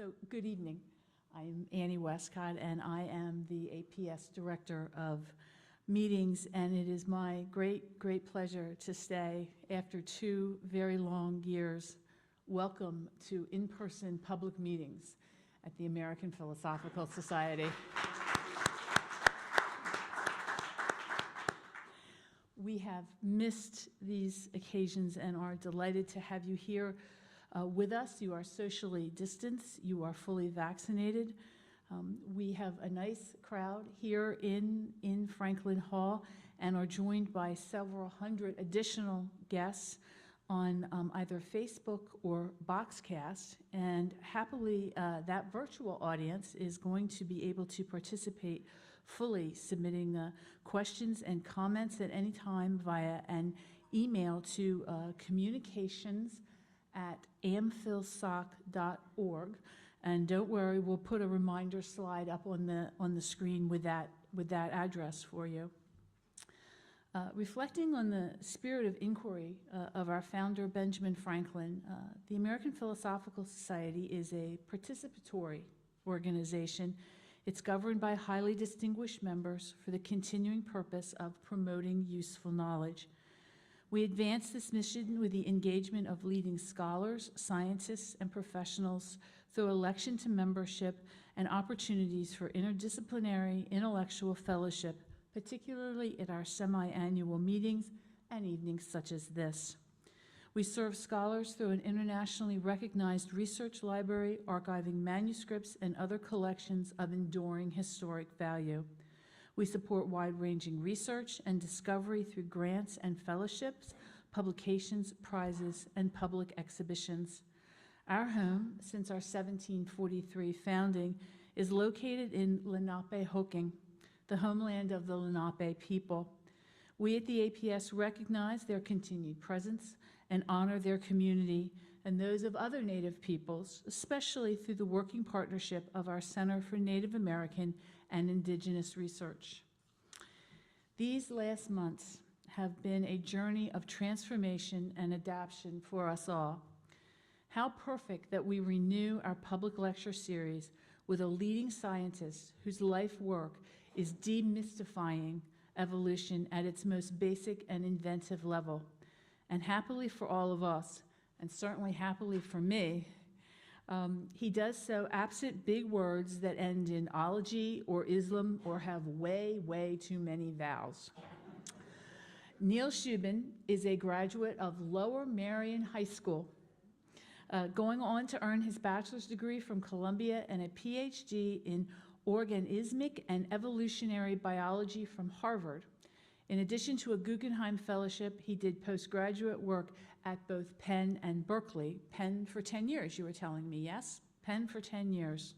So, good evening. I'm Annie Westcott, and I am the APS Director of Meetings, and it is my great pleasure to stay after 2 very long years. Welcome to in-person public meetings at the American Philosophical Society. We have missed these occasions and are delighted to have you here with us. You are socially distanced. You are fully vaccinated. We have a nice crowd here in Franklin Hall and are joined by several hundred additional guests on either Facebook or Boxcast. And happily, that virtual audience is going to be able to participate fully, submitting questions and comments at any time via an email to communications@amphilsoc.org. And don't worry, we'll put a reminder slide up on the screen with that address for you. Reflecting on the spirit of inquiry of our founder, Benjamin Franklin, the American Philosophical Society is a participatory organization. It's governed by highly distinguished members for the continuing purpose of promoting useful knowledge. We advance this mission with the engagement of leading scholars, scientists, and professionals through election to membership and opportunities for interdisciplinary intellectual fellowship, particularly at our semi-annual meetings and evenings such as this. We serve scholars through an internationally recognized research library, archiving manuscripts and other collections of enduring historic value. We support wide-ranging research and discovery through grants and fellowships, publications, prizes, and public exhibitions. Our home, since our 1743 founding, is located in Lenape-Hoking, the homeland of the Lenape people. We at the APS recognize their continued presence and honor their community and those of other Native peoples, especially through the working partnership of our Center for Native American and Indigenous Research. These last months have been a journey of transformation and adaptation for us all. How perfect that we renew our public lecture series with a leading scientist whose life work is demystifying evolution at its most basic and inventive level. And happily for all of us, and certainly happily for me, he does so absent big words that end in ology or Islam or have way too many vowels. Neil Shubin is a graduate of Lower Merion High School, going on to earn his bachelor's degree from Columbia and a PhD in organismic and evolutionary biology from Harvard. In addition to a Guggenheim Fellowship, he did postgraduate work at both Penn and Berkeley. Penn for 10 years, you were telling me, yes? Penn for 10 years.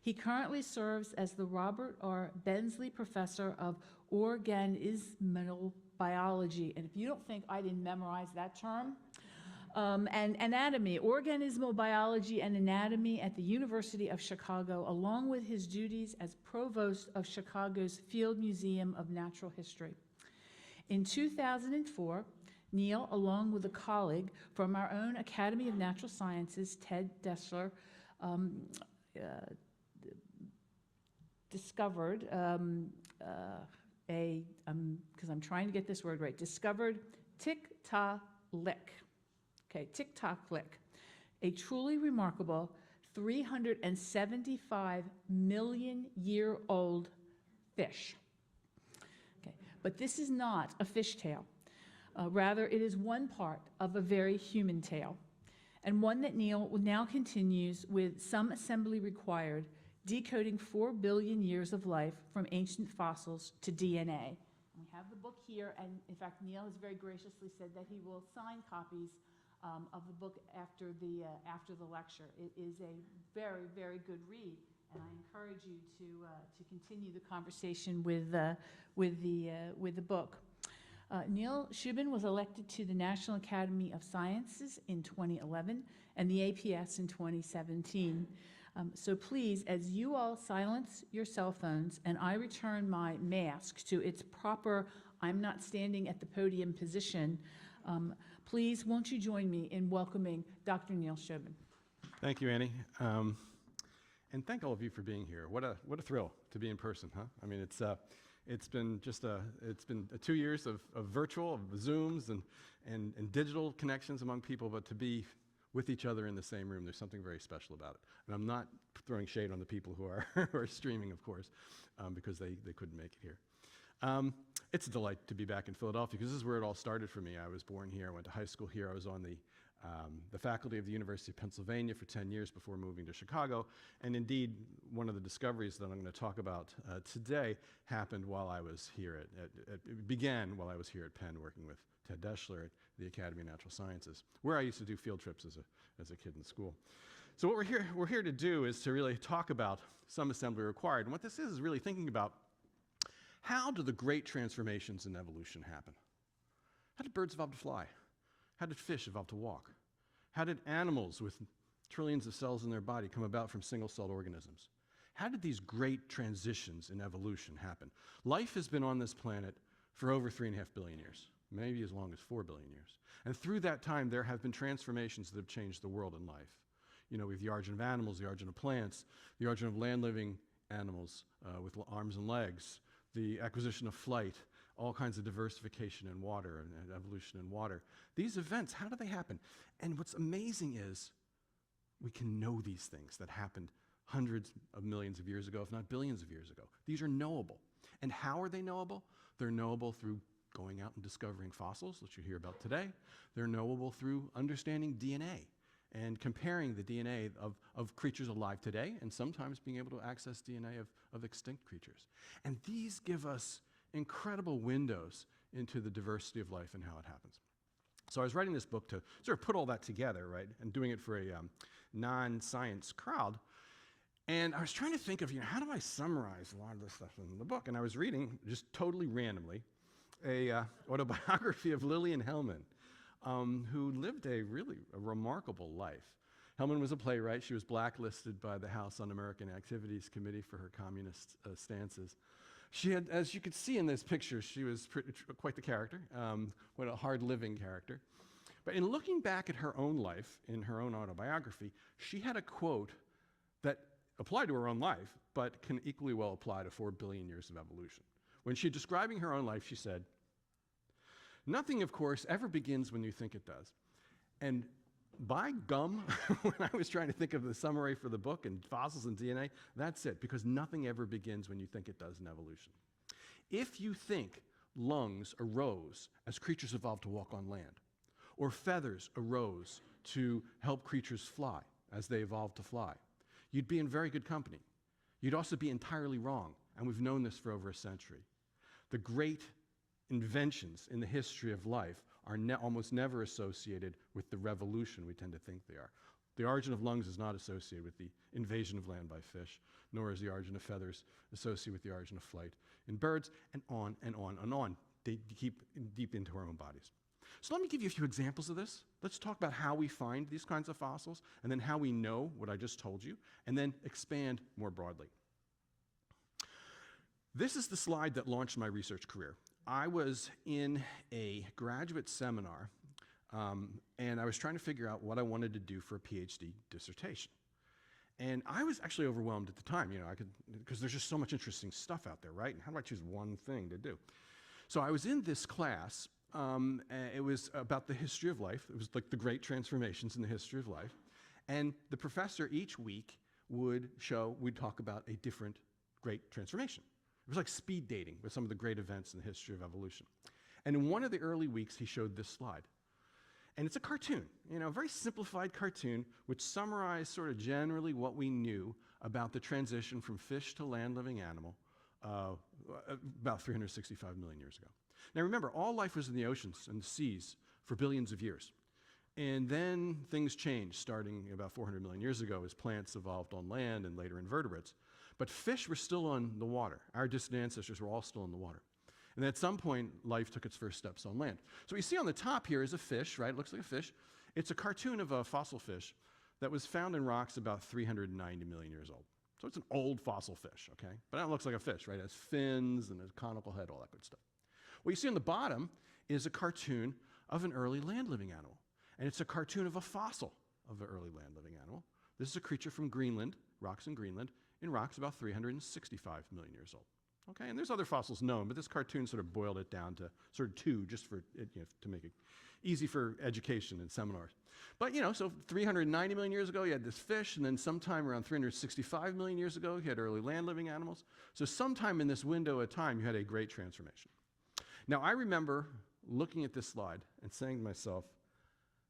He currently serves as the Robert R. Bensley Professor of Organismal Biology. And if you don't think I didn't memorize that term, and anatomy, organismal biology and anatomy at the University of Chicago, along with his duties as provost of Chicago's Field Museum of Natural History. In 2004, Neil, along with a colleague from our own Academy of Natural Sciences, Ted Dessler, discovered because I'm trying to get this word right, discovered tick-tock-lick. Okay, tick-tock-lick, a truly remarkable 375-million-year-old fish. Okay, but this is not a fishtail. Rather, it is one part of a very human tale, and one that Neil now continues with some assembly required, decoding 4 billion years of life from ancient fossils to DNA. And we have the book here, and in fact, Neil has very graciously said that he will sign copies of the book after the lecture. It is a very good read, and I encourage you to continue the conversation with the book. Neil Shubin was elected to the National Academy of Sciences in 2011 and the APS in 2017. So please, as you all silence your cell phones and I return my mask to its proper I'm not standing at the podium position, please won't you join me in welcoming Dr. Neil Shubin. Thank you, Annie. And thank all of you for being here. What a thrill to be in person, huh? I mean, it's been 2 years of virtual, of Zooms and digital connections among people, but to be with each other in the same room, there's something very special about it. And I'm not throwing shade on the people who are, who are streaming, of course, because they couldn't make it here. It's a delight to be back in Philadelphia, because this is where it all started for me. I was born here, I went to high school here, I was on the faculty of the University of Pennsylvania for 10 years before moving to Chicago. And indeed, one of the discoveries that I'm going to talk about today happened while I was here it began while I was here at Penn working with Ted Deschler at the Academy of Natural Sciences, where I used to do field trips as a kid in school. So what we're here to do is to really talk about some assembly required. And what this is really thinking about, how do the great transformations in evolution happen? How did birds evolve to fly? How did fish evolve to walk? How did animals with trillions of cells in their body come about from single-celled organisms? How did these great transitions in evolution happen? Life has been on this planet for over 3.5 billion years, maybe as long as 4 billion years. And through that time, there have been transformations that have changed the world and life. You know, we have the origin of animals, the origin of plants, the origin of land-living animals with arms and legs, the acquisition of flight, all kinds of diversification in water and evolution in water. These events, how do they happen? And what's amazing is we can know these things that happened hundreds of millions of years ago, if not billions of years ago. These are knowable. And how are they knowable? They're knowable through going out and discovering fossils, which you hear about today. They're knowable through understanding DNA and comparing the DNA of creatures alive today, and sometimes being able to access DNA of extinct creatures. And these give us incredible windows into the diversity of life and how it happens. So I was writing this book to sort of put all that together, right, and doing it for a non-science crowd. And I was trying to think of, how do I summarize a lot of this stuff in the book? And I was reading, just totally randomly, a autobiography of Lillian Hellman, who lived a remarkable life. Hellman was a playwright. She was blacklisted by the House Un-American Activities Committee for her communist stances. She had, as you could see in this picture, she was quite the character, what a hard-living character. But in looking back at her own life, in her own autobiography, she had a quote that applied to her own life, but can equally well apply to 4 billion years of evolution. When she's describing her own life, she said, "Nothing, of course, ever begins when you think it does." And by gum, when I was trying to think of the summary for the book and fossils and DNA, that's it, because nothing ever begins when you think it does in evolution. If you think lungs arose as creatures evolved to walk on land, or feathers arose to help creatures fly as they evolved to fly, you'd be in very good company. You'd also be entirely wrong, and we've known this for over a century. The great inventions in the history of life are almost never associated with the revolution we tend to think they are. The origin of lungs is not associated with the invasion of land by fish, nor is the origin of feathers associated with the origin of flight in birds, and on and on and on. They keep deep into our own bodies. So let me give you a few examples of this. Let's talk about how we find these kinds of fossils, and then how we know what I just told you, and then expand more broadly. This is the slide that launched my research career. I was in a graduate seminar, and I was trying to figure out what I wanted to do for a PhD dissertation. And I was actually overwhelmed at the time, because there's just so much interesting stuff out there, right? And how do I choose one thing to do? So I was in this class. It was about the history of life. It was like the great transformations in the history of life. And the professor each week would talk about a different great transformation. It was like speed dating with some of the great events in the history of evolution. And in one of the early weeks, he showed this slide. And it's a cartoon, a very simplified cartoon, which summarized sort of generally what we knew about the transition from fish to land-living animal about 365 million years ago. Now remember, all life was in the oceans and the seas for billions of years. And then things changed, starting about 400 million years ago as plants evolved on land and later invertebrates. But fish were still on the water. Our distant ancestors were all still in the water. And at some point, life took its first steps on land. So what you see on the top here is a fish, right? It looks like a fish. It's a cartoon of a fossil fish that was found in rocks about 390 million years old. So it's an old fossil fish, okay? But it looks like a fish, right? It has fins and a conical head, all that good stuff. What you see on the bottom is a cartoon of an early land-living animal. And it's a cartoon of a fossil of an early land-living animal. This is a creature from Greenland rocks in Greenland, in rocks about 365 million years old. Okay, and there's other fossils known, but this cartoon sort of boiled it down to sort of 2, just for to make it easy for education and seminars. But so 390 million years ago, you had this fish, and then sometime around 365 million years ago, you had early land-living animals. So sometime in this window of time, you had a great transformation. Now, I remember looking at this slide and saying to myself,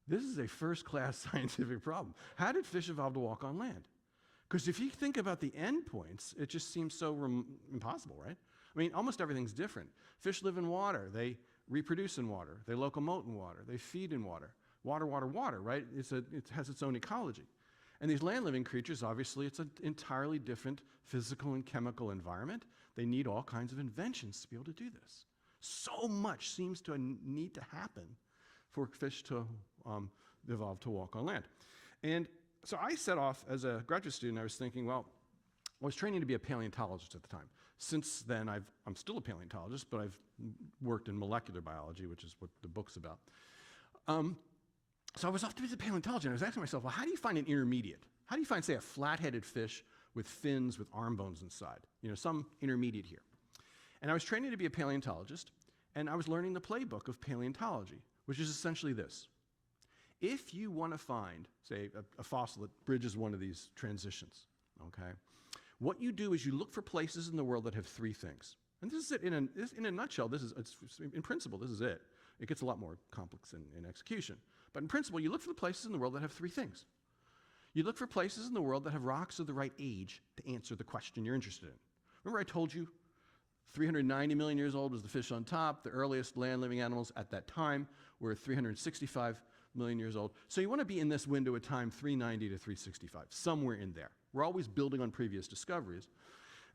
this is a first-class scientific problem. How did fish evolve to walk on land? Because if you think about the endpoints, it just seems so impossible, right? I mean, almost everything's different. Fish live in water. They reproduce in water. They locomote in water. They feed in water. Water, water, water, right? It has its own ecology. And these land-living creatures, obviously, it's an entirely different physical and chemical environment. They need all kinds of inventions to be able to do this. So much seems to need to happen for fish to evolve to walk on land. And so I set off as a graduate student. I was thinking, well, I was training to be a paleontologist at the time. Since then, I'm still a paleontologist, but I've worked in molecular biology, which is what the book's about. So I was off to be a paleontologist, and I was asking myself, well, how do you find an intermediate? How do you find, say, a flat-headed fish with fins with arm bones inside? Some intermediate here. And I was training to be a paleontologist, and I was learning the playbook of paleontology, which is essentially this. If you want to find, say, a fossil that bridges one of these transitions, okay, what you do is you look for places in the world that have 3 things. And this is it in a nutshell. In principle, this is it. It gets a lot more complex in execution. But in principle, you look for the places in the world that have 3 things. You look for places in the world that have rocks of the right age to answer the question you're interested in. Remember I told you 390 million years old was the fish on top. The earliest land-living animals at that time were 365 million years old. So you want to be in this window of time, 390 to 365, somewhere in there. We're always building on previous discoveries.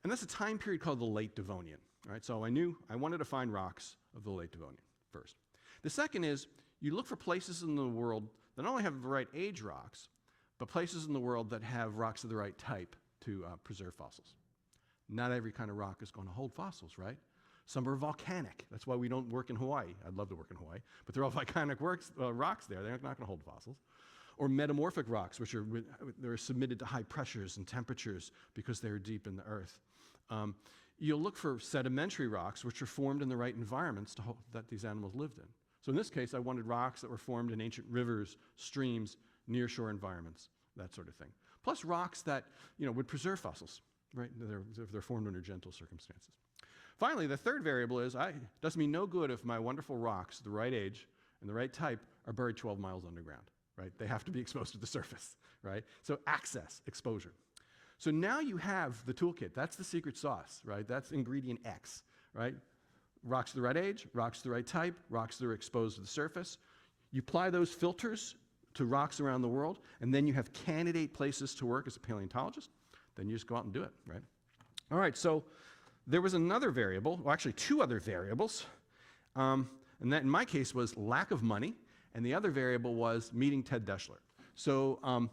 And that's a time period called the late Devonian. Right? So I knew I wanted to find rocks of the late Devonian first. The second is you look for places in the world that not only have the right age rocks, but places in the world that have rocks of the right type to preserve fossils. Not every kind of rock is going to hold fossils, right? Some are volcanic. That's why we don't work in Hawaii. I'd love to work in Hawaii, but they're all volcanic rocks there. They're not going to hold fossils. Or metamorphic rocks, which they're submitted to high pressures and temperatures because they're deep in the earth. You'll look for sedimentary rocks, which are formed in the right environments that these animals lived in. So in this case, I wanted rocks that were formed in ancient rivers, streams, nearshore environments, that sort of thing. Plus rocks that would preserve fossils, right? If they're formed under gentle circumstances. Finally, the third variable is it does me no good if my wonderful rocks, the right age and the right type, are buried 12 miles underground, right? They have to be exposed to the surface, right? So access, exposure. So now you have the toolkit. That's the secret sauce, right? That's ingredient X, right? Rocks of the right age, rocks of the right type, rocks that are exposed to the surface. You apply those filters to rocks around the world, and then you have candidate places to work as a paleontologist. Then you just go out and do it, right? All right, so there was another variable, well, actually 2 other variables, and that in my case was lack of money, and the other variable was meeting Ted Deschler. So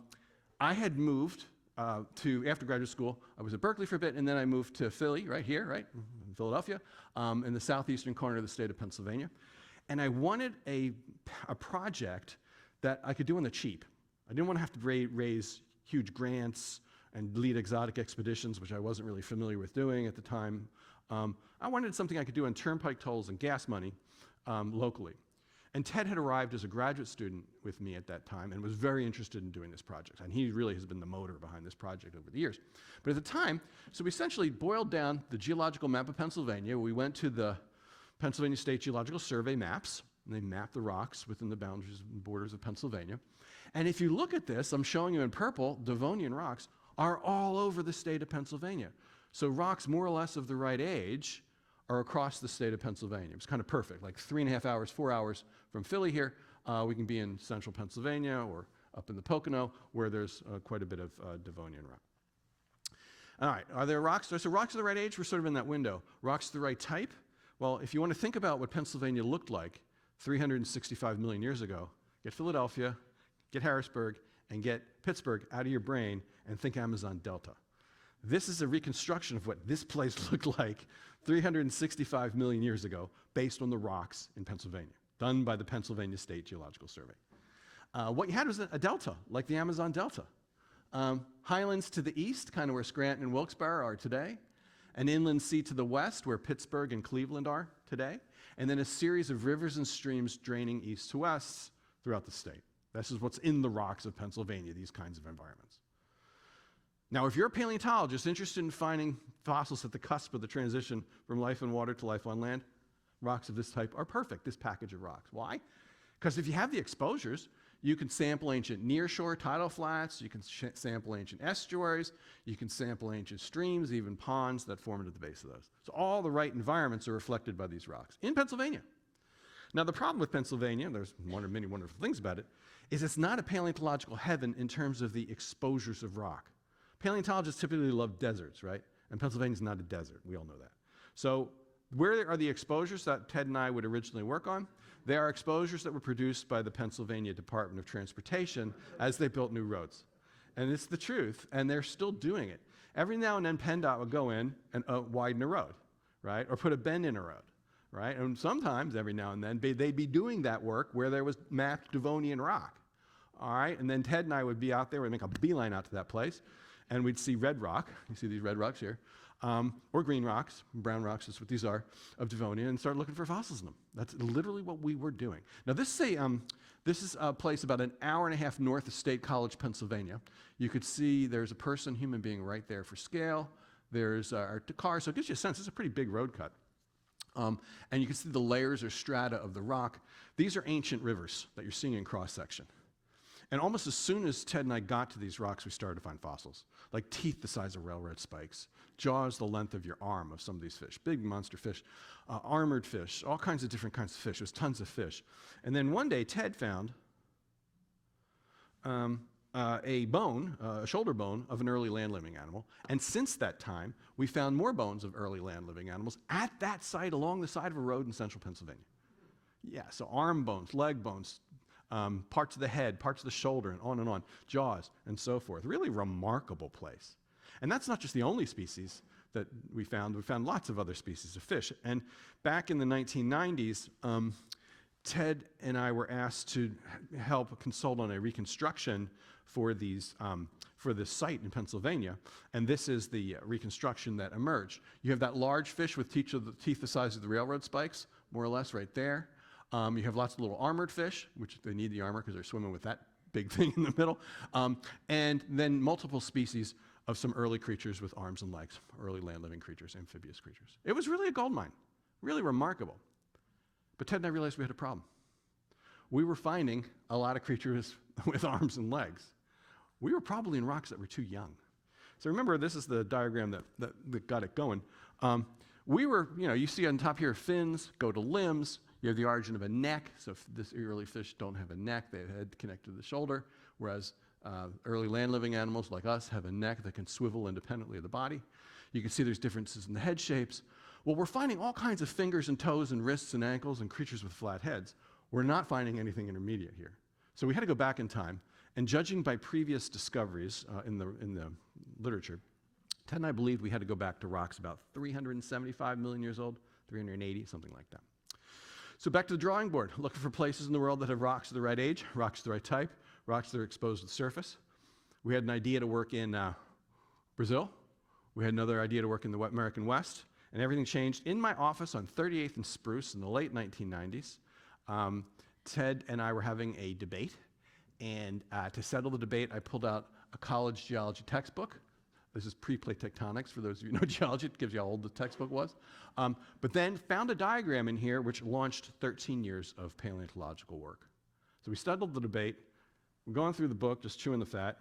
I had moved after graduate school, I was at Berkeley for a bit, and then I moved to Philly, right here, right, in Philadelphia, in the southeastern corner of the state of Pennsylvania. And I wanted a project that I could do on the cheap. I didn't want to have to raise huge grants and lead exotic expeditions, which I wasn't really familiar with doing at the time. I wanted something I could do on turnpike tolls and gas money locally. And Ted had arrived as a graduate student with me at that time and was very interested in doing this project. And he really has been the motor behind this project over the years. But at the time, so we essentially boiled down the geological map of Pennsylvania. We went to the Pennsylvania State Geological Survey maps, and they mapped the rocks within the boundaries and borders of Pennsylvania. And if you look at this, I'm showing you in purple, Devonian rocks are all over the state of Pennsylvania. So rocks more or less of the right age are across the state of Pennsylvania. It's kind of perfect, like 3.5 hours, 4 hours from Philly here. We can be in central Pennsylvania or up in the Pocono where there's quite a bit of Devonian rock. All right, are there rocks? So rocks of the right age, we're sort of in that window. Rocks of the right type? Well, if you want to think about what Pennsylvania looked like 365 million years ago, get Philadelphia, get Harrisburg, and get Pittsburgh out of your brain and think Amazon Delta. This is a reconstruction of what this place looked like 365 million years ago based on the rocks in Pennsylvania, done by the Pennsylvania State Geological Survey. What you had was a delta, like the Amazon Delta. Highlands to the east, kind of where Scranton and Wilkes-Barre are today. An inland sea to the west, where Pittsburgh and Cleveland are today. And then a series of rivers and streams draining east to west throughout the state. This is what's in the rocks of Pennsylvania, these kinds of environments. Now, if you're a paleontologist interested in finding fossils at the cusp of the transition from life in water to life on land, rocks of this type are perfect, this package of rocks. Why? Because if you have the exposures, you can sample ancient nearshore tidal flats, you can sample ancient estuaries, you can sample ancient streams, even ponds that formed at the base of those. So all the right environments are reflected by these rocks in Pennsylvania. Now, the problem with Pennsylvania, there's one of many wonderful things about it, is it's not a paleontological heaven in terms of the exposures of rock. Paleontologists typically love deserts, right? And Pennsylvania's not a desert. We all know that. So where are the exposures that Ted and I would originally work on? They are exposures that were produced by the Pennsylvania Department of Transportation as they built new roads. And it's the truth, and they're still doing it. Every now and then, PennDOT would go in and widen a road, right? Or put a bend in a road, right? And sometimes, every now and then, they'd be doing that work where there was mapped Devonian rock, all right? And then Ted and I would be out there, we'd make a beeline out to that place, and we'd see red rock. You see these red rocks here. Or green rocks, brown rocks is what these are, of Devonian, and start looking for fossils in them. That's literally what we were doing. Now, this is a place about an hour and a half north of State College, Pennsylvania. You could see there's a person, human being, right there for scale. There's our car, so it gives you a sense. It's a pretty big road cut. And you can see the layers or strata of the rock. These are ancient rivers that you're seeing in cross-section. And almost as soon as Ted and I got to these rocks, we started to find fossils, like teeth the size of railroad spikes, jaws the length of your arm of some of these fish, big monster fish, armored fish, all kinds of different kinds of fish. There's tons of fish. And then one day, Ted found a bone, a shoulder bone of an early land-living animal. And since that time, we found more bones of early land-living animals at that site along the side of a road in central Pennsylvania. Yeah, so arm bones, leg bones, parts of the head, parts of the shoulder, and on, jaws, and so forth. Really remarkable place. And that's not just the only species that we found. We found lots of other species of fish. And back in the 1990s, Ted and I were asked to help consult on a reconstruction for this site in Pennsylvania. And this is the reconstruction that emerged. You have that large fish with teeth the size of the railroad spikes, more or less right there. You have lots of little armored fish, which they need the armor because they're swimming with that big thing in the middle. And then multiple species of some early creatures with arms and legs, early land-living creatures, amphibious creatures. It was really a gold mine, really remarkable. But Ted and I realized we had a problem. We were finding a lot of creatures with arms and legs. We were probably in rocks that were too young. So remember, this is the diagram that got it going. We were, you see on top here, fins go to limbs. You have the origin of a neck. So if this early fish don't have a neck, they have a head connected to the shoulder, whereas early land-living animals like us have a neck that can swivel independently of the body. You can see there's differences in the head shapes. Well, we're finding all kinds of fingers and toes and wrists and ankles and creatures with flat heads. We're not finding anything intermediate here. So we had to go back in time, and judging by previous discoveries in the literature, Ted and I believed we had to go back to rocks about 375 million years old, 380, something like that. So back to the drawing board, looking for places in the world that have rocks of the right age, rocks of the right type, rocks that are exposed to the surface. We had an idea to work in Brazil. We had another idea to work in the American West, and everything changed. In my office on 38th and Spruce in the late 1990s, Ted and I were having a debate, and to settle the debate, I pulled out a college geology textbook. This is pre-plate tectonics, for those of you who know geology. It gives you how old the textbook was. But then found a diagram in here which launched 13 years of paleontological work. So we settled the debate. We're going through the book, just chewing the fat,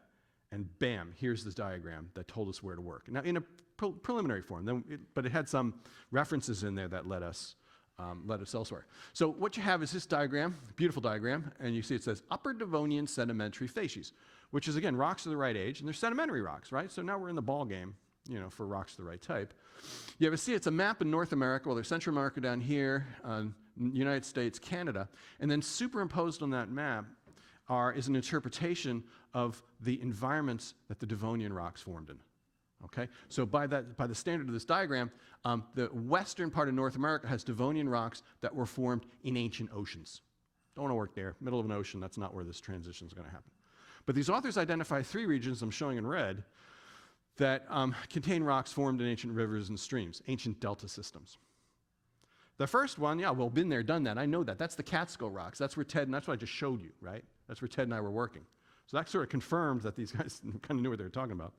and bam, here's this diagram that told us where to work. Now, in a preliminary form, but it had some references in there that led us elsewhere. So what you have is this diagram, beautiful diagram, and you see it says Upper Devonian Sedimentary Facies, which is, again, rocks of the right age, and they're sedimentary rocks, right? So now we're in the ball game, for rocks of the right type. You ever see it's a map in North America, well, there's Central America down here, United States, Canada, and then superimposed on that map is an interpretation of the environments that the Devonian rocks formed in. Okay, so by the standard of this diagram, the western part of North America has Devonian rocks that were formed in ancient oceans. Don't want to work there, middle of an ocean. That's not where this transition is going to happen. But these authors identify 3 regions I'm showing in red that contain rocks formed in ancient rivers and streams, ancient delta systems. The first one, yeah, well, been there, done that. I know that. That's the Catskill rocks. That's where Ted, and that's what I just showed you, right? That's where Ted and I were working. So that sort of confirmed that these guys kind of knew what they were talking about.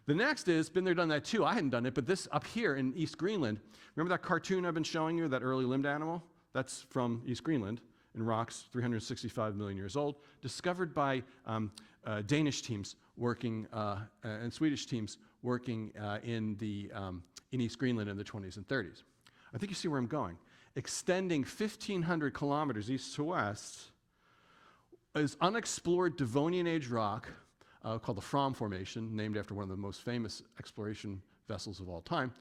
The next is, been there, done that too. I hadn't done it, but this up here in East Greenland, remember that cartoon I've been showing you, that early limbed animal? That's from East Greenland in rocks 365 million years old, discovered by Danish teams working and Swedish teams working in East Greenland in the 20s and 30s. I think you see where I'm going. Extending 1,500 kilometers east to west is unexplored Devonian age rock called the Fram Formation, named after one of the most famous exploration vessels of all time.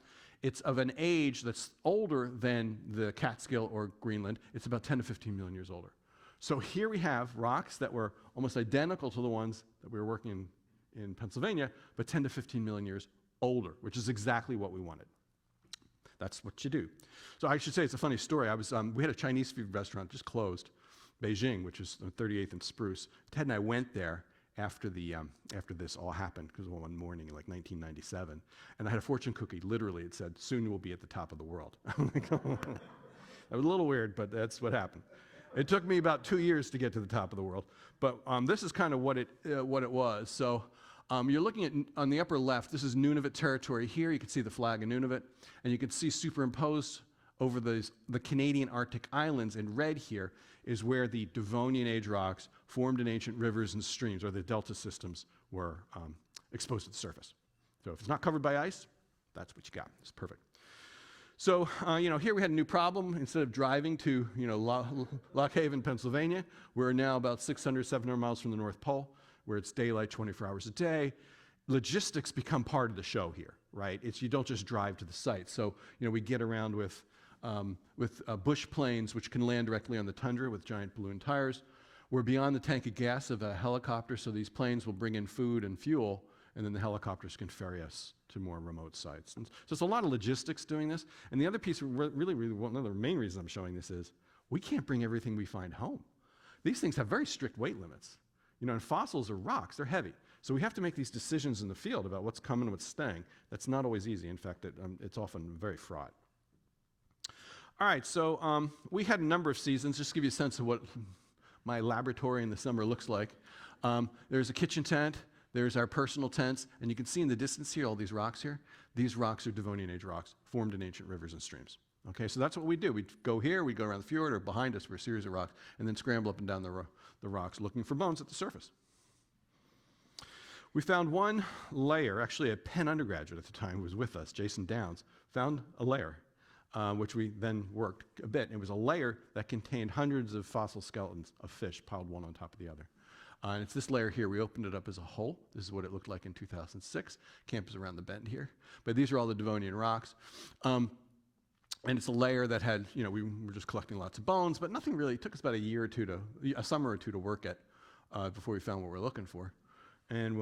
It's of an age that's older than the Catskill or Greenland. It's about 10 to 15 million years older. So here we have rocks that were almost identical to the ones that we were working in Pennsylvania, but 10 to 15 million years older, which is exactly what we wanted. That's what you do. So I should say, it's a funny story. We had a Chinese food restaurant just closed, Beijing, which is on 38th and Spruce. Ted and I went there after this all happened, because it was one morning in like 1997, and I had a fortune cookie. Literally, it said, "Soon we'll be at the top of the world." I'm like, that was a little weird, but that's what happened. It took me about 2 years to get to the top of the world, but this is kind of what it was. So you're looking at, on the upper left, this is Nunavut territory here. You can see the flag of Nunavut, and you can see superimposed over the Canadian Arctic islands in red here is where the Devonian age rocks formed in ancient rivers and streams, or the delta systems, were exposed to the surface. So if it's not covered by ice, that's what you got. It's perfect. So, here we had a new problem. Instead of driving to, Lock Haven, Pennsylvania, we're now about 600, 700 miles from the North Pole, where it's daylight 24 hours a day. Logistics become part of the show here, right? You don't just drive to the site. So, we get around with bush planes, which can land directly on the tundra with giant balloon tires. We're beyond the tank of gas of a helicopter, so these planes will bring in food and fuel, and then the helicopters can ferry us to more remote sites. And so it's a lot of logistics doing this. And the other piece, really, one of the main reasons I'm showing this is, we can't bring everything we find home. These things have very strict weight limits. And fossils are rocks, they're heavy. So we have to make these decisions in the field about what's coming and what's staying. That's not always easy. In fact, it's often very fraught. All right, so we had a number of seasons, just to give you a sense of what my laboratory in the summer looks like. There's a kitchen tent, there's our personal tents, and you can see in the distance here, all these rocks here. These rocks are Devonian age rocks, formed in ancient rivers and streams. Okay, so that's what we do. We go here, we go around the fjord, or behind us, we're a series of rocks, and then scramble up and down the rocks looking for bones at the surface. We found one layer, actually a Penn undergraduate at the time who was with us, Jason Downs, found a layer. Which we then worked a bit. It was a layer that contained hundreds of fossil skeletons of fish piled one on top of the other. And it's this layer here. We opened it up as a whole. This is what it looked like in 2006. Campus around the bend here. But these are all the Devonian rocks. And it's a layer that had, we were just collecting lots of bones, but nothing really. It took us about a summer or two to work at before we found what we were looking for. And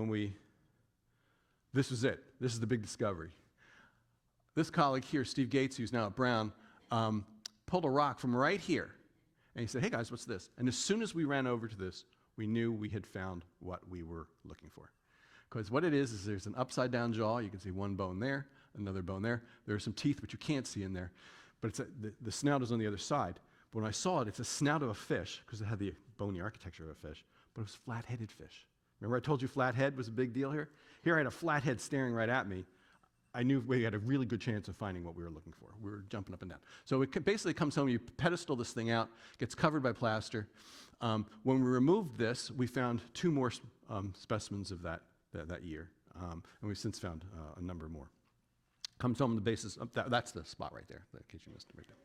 this was it. This is the big discovery. This colleague here, Steve Gates, who's now at Brown, pulled a rock from right here. And he said, "Hey guys, what's this?" And as soon as we ran over to this, we knew we had found what we were looking for. Because what it is there's an upside down jaw. You can see one bone there, another bone there. There are some teeth, which you can't see in there. But the snout is on the other side. But when I saw it, it's a snout of a fish, because it had the bony architecture of a fish. But it was flat-headed fish. Remember I told you flat head was a big deal here? Here I had a flat head staring right at me. I knew we had a really good chance of finding what we were looking for. We were jumping up and down. So it basically comes home, you pedestal this thing out, gets covered by plaster. When we removed this, we found 2 more specimens of that year. And we've since found a number more. Comes home on the basis of that's the spot right there, the kitchen missed right there.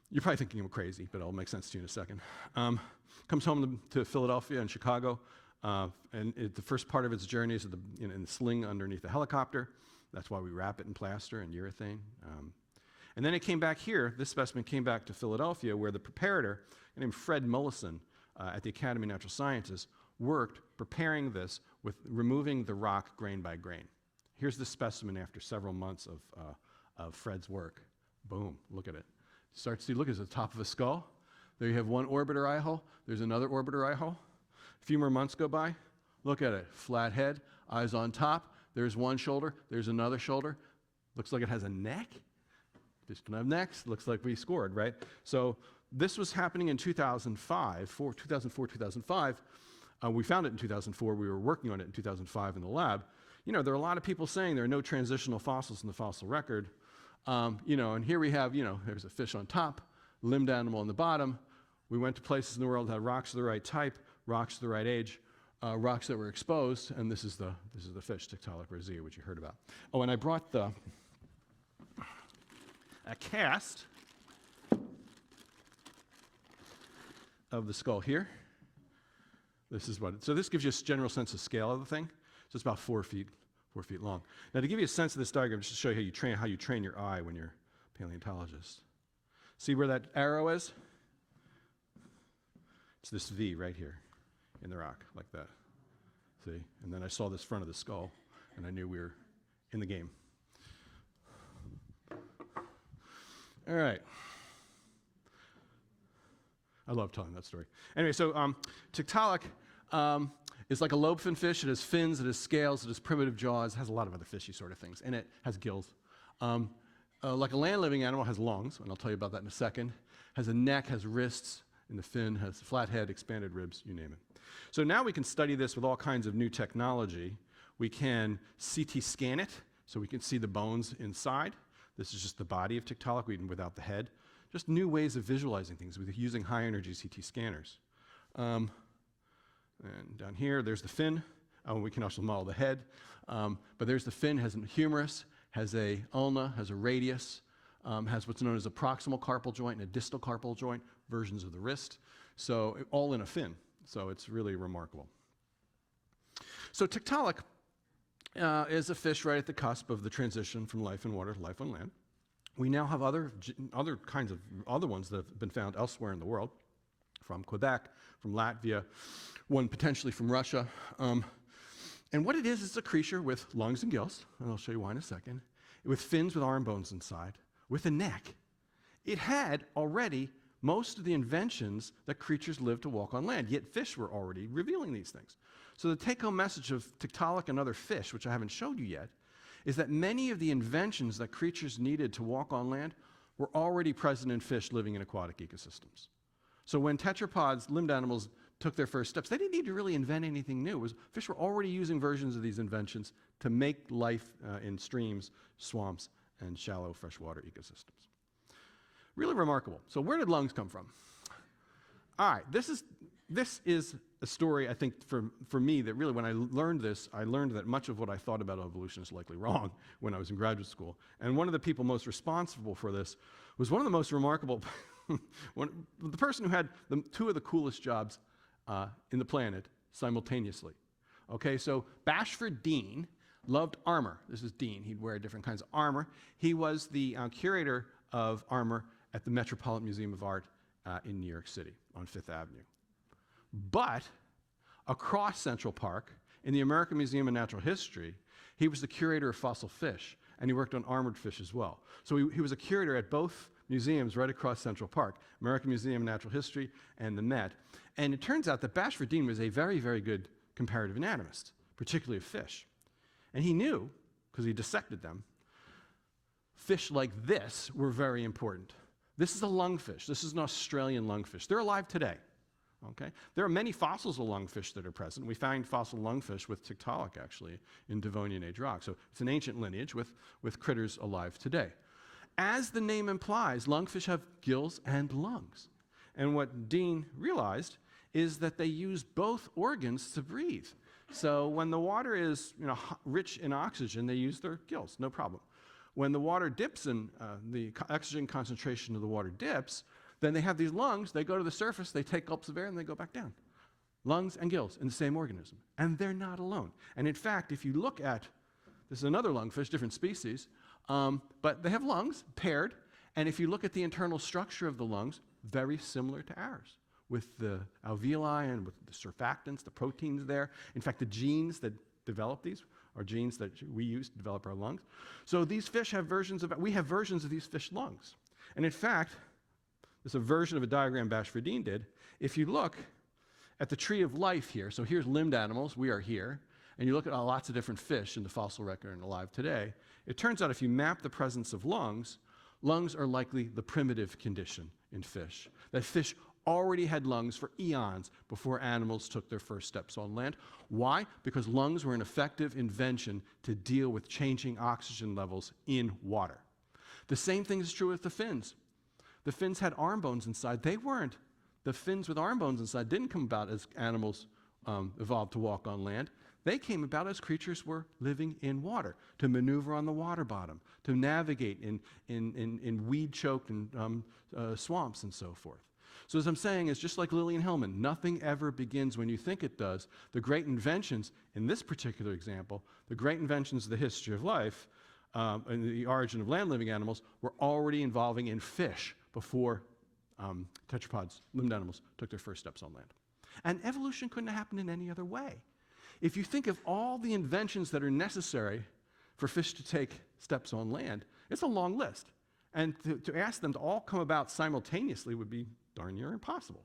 You're probably thinking I'm crazy, but it'll make sense to you in a second. Comes home to Philadelphia and Chicago. And the first part of its journey is in the sling underneath the helicopter. That's why we wrap it in plaster and urethane. And then it came back here. This specimen came back to Philadelphia, where the preparator, named Fred Mullison at the Academy of Natural Sciences, worked preparing this with removing the rock grain by grain. Here's the specimen after several months of Fred's work. Boom, look at it. Start to see, look, it's the top of a skull. There you have one orbiter eye hole. There's another orbiter eye hole. A few more months go by. Look at it. Flat head, eyes on top. There's one shoulder. There's another shoulder. Looks like it has a neck. Fish can have necks. Looks like we scored, right? So this was happening in 2005, 2005. We found it in 2004. We were working on it in 2005 in the lab. There are a lot of people saying there are no transitional fossils in the fossil record. And here we have, there's a fish on top, limbed animal on the bottom. We went to places in the world that had rocks of the right type, rocks of the right age, rocks that were exposed, and this is the fish, Tiktaalik rosea, which you heard about. Oh, and I brought a cast of the skull here. This is so this gives you a general sense of scale of the thing. So it's about 4 feet long. Now, to give you a sense of this diagram, just to show you how you train your eye when you're a paleontologist. See where that arrow is? It's this V right here in the rock, like that. See? And then I saw this front of the skull, and I knew we were in the game. All right. I love telling that story. Anyway, so Tiktaalik is like a lobe-fin fish. It has fins, it has scales, it has primitive jaws, has a lot of other fishy sort of things, and it has gills. Like a land-living animal, has lungs, and I'll tell you about that in a second. Has a neck, has wrists, and the fin has a flat head, expanded ribs, you name it. So now we can study this with all kinds of new technology. We can CT scan it, so we can see the bones inside. This is just the body of Tiktaalik, even without the head. Just new ways of visualizing things with using high-energy CT scanners. And down here, there's the fin. We can also model the head. But there's the fin, has a humerus, has a ulna, has a radius, has what's known as a proximal carpal joint and a distal carpal joint, versions of the wrist. So all in a fin. So it's really remarkable. So Tiktaalik is a fish right at the cusp of the transition from life in water to life on land. We now have other ones that have been found elsewhere in the world, from Quebec, from Latvia, one potentially from Russia. And what it is, it's a creature with lungs and gills, and I'll show you why in a second, with fins with arm bones inside, with a neck. It had already most of the inventions that creatures live to walk on land, yet fish were already revealing these things. So the take-home message of Tiktaalik and other fish, which I haven't showed you yet, is that many of the inventions that creatures needed to walk on land were already present in fish living in aquatic ecosystems. So when tetrapods, limbed animals, took their first steps, they didn't need to really invent anything new. Fish were already using versions of these inventions to make life in streams, swamps, and shallow freshwater ecosystems. Really remarkable. So where did lungs come from? All right, this is a story, I think, for me, that really, when I learned this, I learned that much of what I thought about evolution is likely wrong when I was in graduate school. And one of the people most responsible for this was one of the most remarkable, the person who had two of the coolest jobs in the planet simultaneously. Okay, so Bashford Dean loved armor. This is Dean. He'd wear different kinds of armor. He was the curator of armor at the Metropolitan Museum of Art in New York City on Fifth Avenue. But across Central Park, in the American Museum of Natural History, he was the curator of fossil fish, and he worked on armored fish as well. So he was a curator at both museums right across Central Park, American Museum of Natural History and the Met. And it turns out that Bashford Dean was a very, very good comparative anatomist, particularly of fish. And he knew, because he dissected them, fish like this were very important. This is a lungfish. This is an Australian lungfish. They're alive today. Okay? There are many fossils of lungfish that are present. We find fossil lungfish with Tiktaalik, actually, in Devonian age rock. So it's an ancient lineage with critters alive today. As the name implies, lungfish have gills and lungs. And what Dean realized is that they use both organs to breathe. So when the water is rich in oxygen, they use their gills, no problem. When the water dips and the oxygen concentration of the water dips, then they have these lungs, they go to the surface, they take gulps of air, and they go back down. Lungs and gills in the same organism. And they're not alone. And in fact, if you look at, this is another lungfish, different species, but they have lungs paired, and if you look at the internal structure of the lungs, very similar to ours, with the alveoli and with the surfactants, the proteins there. In fact, the genes that develop these are genes that we use to develop our lungs. So these fish have we have versions of these fish lungs. And in fact, this is a version of a diagram Bashford Dean did. If you look at the tree of life here, so here's limbed animals, we are here, and you look at lots of different fish in the fossil record and alive today, it turns out if you map the presence of lungs, lungs are likely the primitive condition in fish. That fish already had lungs for eons before animals took their first steps on land. Why? Because lungs were an effective invention to deal with changing oxygen levels in water. The same thing is true with the fins. The fins had arm bones inside. The fins with arm bones inside didn't come about as animals evolved to walk on land. They came about as creatures were living in water, to maneuver on the water bottom, to navigate in weed-choked and swamps and so forth. So as I'm saying, it's just like Lillian Hellman, nothing ever begins when you think it does. The great inventions, in this particular example, the great inventions of the history of life and the origin of land-living animals were already involving in fish before tetrapods, limbed animals, took their first steps on land. And evolution couldn't have happened in any other way. If you think of all the inventions that are necessary for fish to take steps on land, it's a long list. And to ask them to all come about simultaneously would be darn near impossible.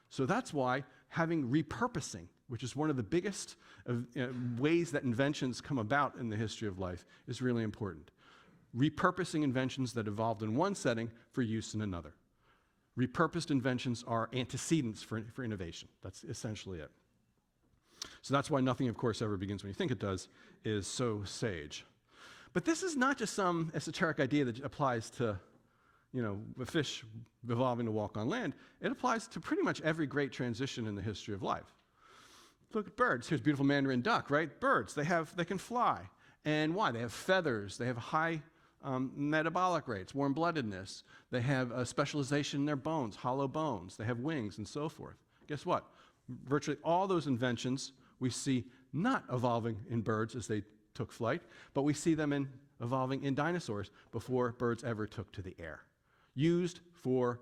So that's why having repurposing, which is one of the biggest ways that inventions come about in the history of life, is really important. Repurposing inventions that evolved in one setting for use in another. Repurposed inventions are antecedents for innovation. That's essentially it. So that's why nothing, of course, ever begins when you think it does, is so sage. But this is not just some esoteric idea that applies to, a fish evolving to walk on land. It applies to pretty much every great transition in the history of life. Look at birds. Here's beautiful mandarin duck, right? Birds, they can fly. And why? They have feathers. They have high metabolic rates, warm-bloodedness. They have a specialization in their bones, hollow bones. They have wings and so forth. Guess what? Virtually all those inventions we see not evolving in birds as they took flight, but we see them evolving in dinosaurs before birds ever took to the air. Used for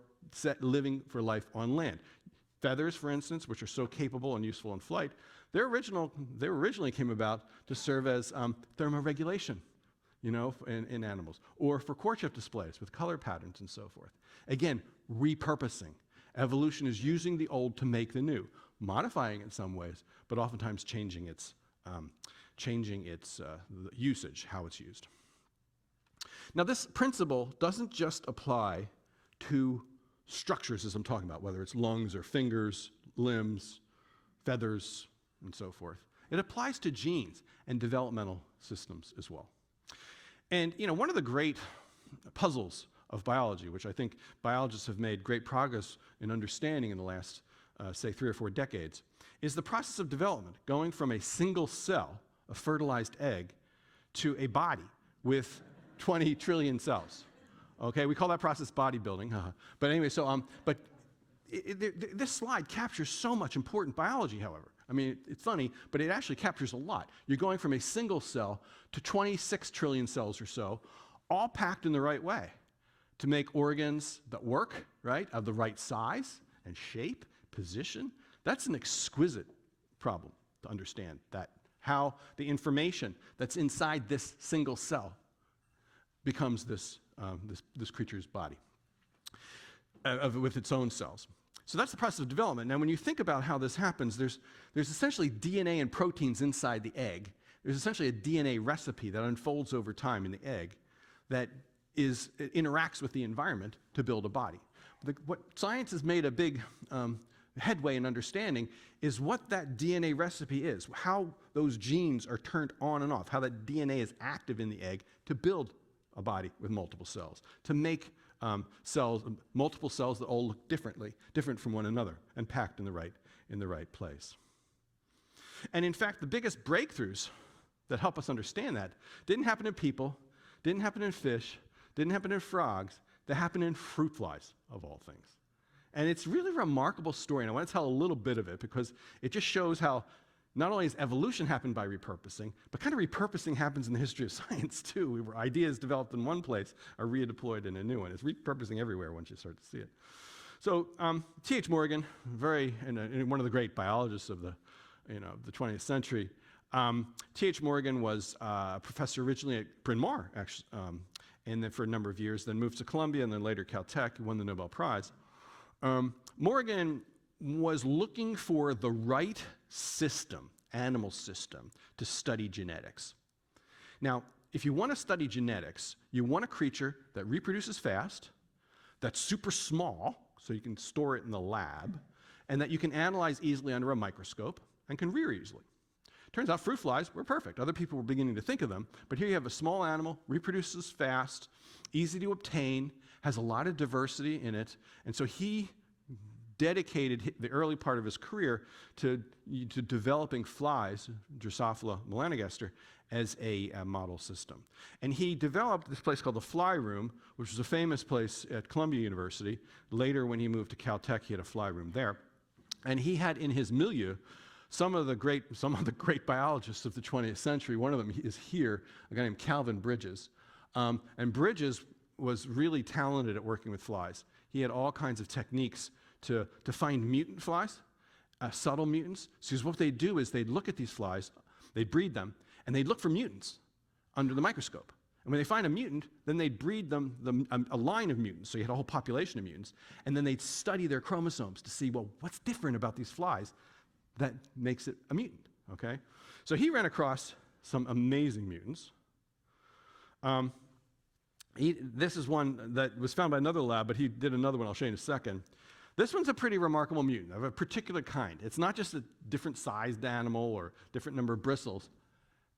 living for life on land. Feathers, for instance, which are so capable and useful in flight, they originally came about to serve as thermoregulation, in animals, or for courtship displays with color patterns and so forth. Again, repurposing. Evolution is using the old to make the new, modifying it in some ways, but oftentimes changing its usage, how it's used. Now, this principle doesn't just apply to structures, as I'm talking about, whether it's lungs or fingers, limbs, feathers, and so forth. It applies to genes and developmental systems as well. And, one of the great puzzles of biology, which I think biologists have made great progress in understanding in the last, say, 3 or 4 decades, is the process of development, going from a single cell, a fertilized egg, to a body with 20 trillion cells. Okay, we call that process bodybuilding. But anyway, this slide captures so much important biology, however. I mean, it's funny, but it actually captures a lot. You're going from a single cell to 26 trillion cells or so, all packed in the right way to make organs that work, right, of the right size and shape, position. That's an exquisite problem to understand, that how the information that's inside this single cell becomes this creature's body with its own cells. So that's the process of development. Now, when you think about how this happens, there's essentially DNA and proteins inside the egg. There's essentially a DNA recipe that unfolds over time in the egg that interacts with the environment to build a body. What science has made a big headway in understanding is what that DNA recipe is, how those genes are turned on and off, how that DNA is active in the egg to build a body with multiple cells, to make multiple cells that all look different from one another and packed in the right place. And in fact, the biggest breakthroughs that help us understand that didn't happen in people, didn't happen in fish, didn't happen in frogs, they happen in fruit flies, of all things. And it's really a remarkable story, and I want to tell a little bit of it because it just shows how not only has evolution happened by repurposing, but kind of repurposing happens in the history of science too, where ideas developed in one place are redeployed in a new one. It's repurposing everywhere once you start to see it. So T.H. Morgan, one of the great biologists of the 20th century, T.H. Morgan was a professor originally at Bryn Mawr, actually, and then for a number of years, then moved to Columbia and then later Caltech, won the Nobel Prize. Morgan was looking for the right system, animal system, to study genetics. Now, if you want to study genetics, you want a creature that reproduces fast, that's super small, so you can store it in the lab, and that you can analyze easily under a microscope and can rear easily. Turns out fruit flies were perfect. Other people were beginning to think of them, but here you have a small animal, reproduces fast, easy to obtain, has a lot of diversity in it, and so he dedicated the early part of his career to developing flies, Drosophila melanogaster, as a model system. And he developed this place called the Fly Room, which was a famous place at Columbia University. Later, when he moved to Caltech, he had a fly room there. And he had in his milieu some of the great biologists of the 20th century. One of them is here, a guy named Calvin Bridges. And Bridges was really talented at working with flies. He had all kinds of techniques to find mutant flies, subtle mutants. So what they'd do is they'd look at these flies, they'd breed them, and they'd look for mutants under the microscope. And when they find a mutant, then they'd breed them a line of mutants, so you had a whole population of mutants, and then they'd study their chromosomes to see, well, what's different about these flies that makes it a mutant, okay? So he ran across some amazing mutants. This is one that was found by another lab, but he did another one I'll show you in a second. This one's a pretty remarkable mutant of a particular kind. It's not just a different sized animal or different number of bristles.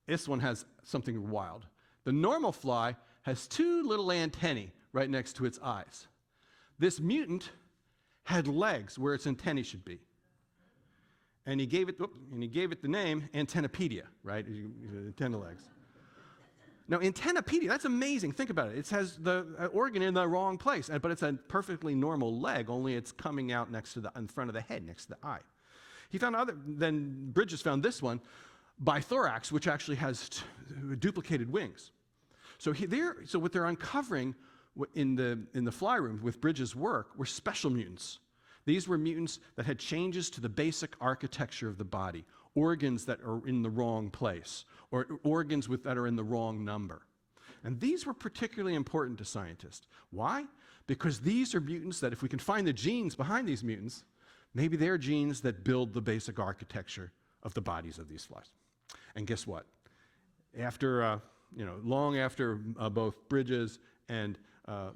This one has something wild. The normal fly has two little antennae right next to its eyes. This mutant had legs where its antennae should be. And he gave it the name Antennapedia, right? Antenna legs. Now, Antennapedia, that's amazing. Think about it. It has the organ in the wrong place, but it's a perfectly normal leg, only it's coming out in front of the head, next to the eye. Then Bridges found this one, bithorax, which actually has duplicated wings. So what they're uncovering in the fly room with Bridges' work were special mutants. These were mutants that had changes to the basic architecture of the body, organs that are in the wrong place, or organs that are in the wrong number. And these were particularly important to scientists. Why? Because these are mutants that if we can find the genes behind these mutants, maybe they're genes that build the basic architecture of the bodies of these flies. And guess what? Long after both Bridges and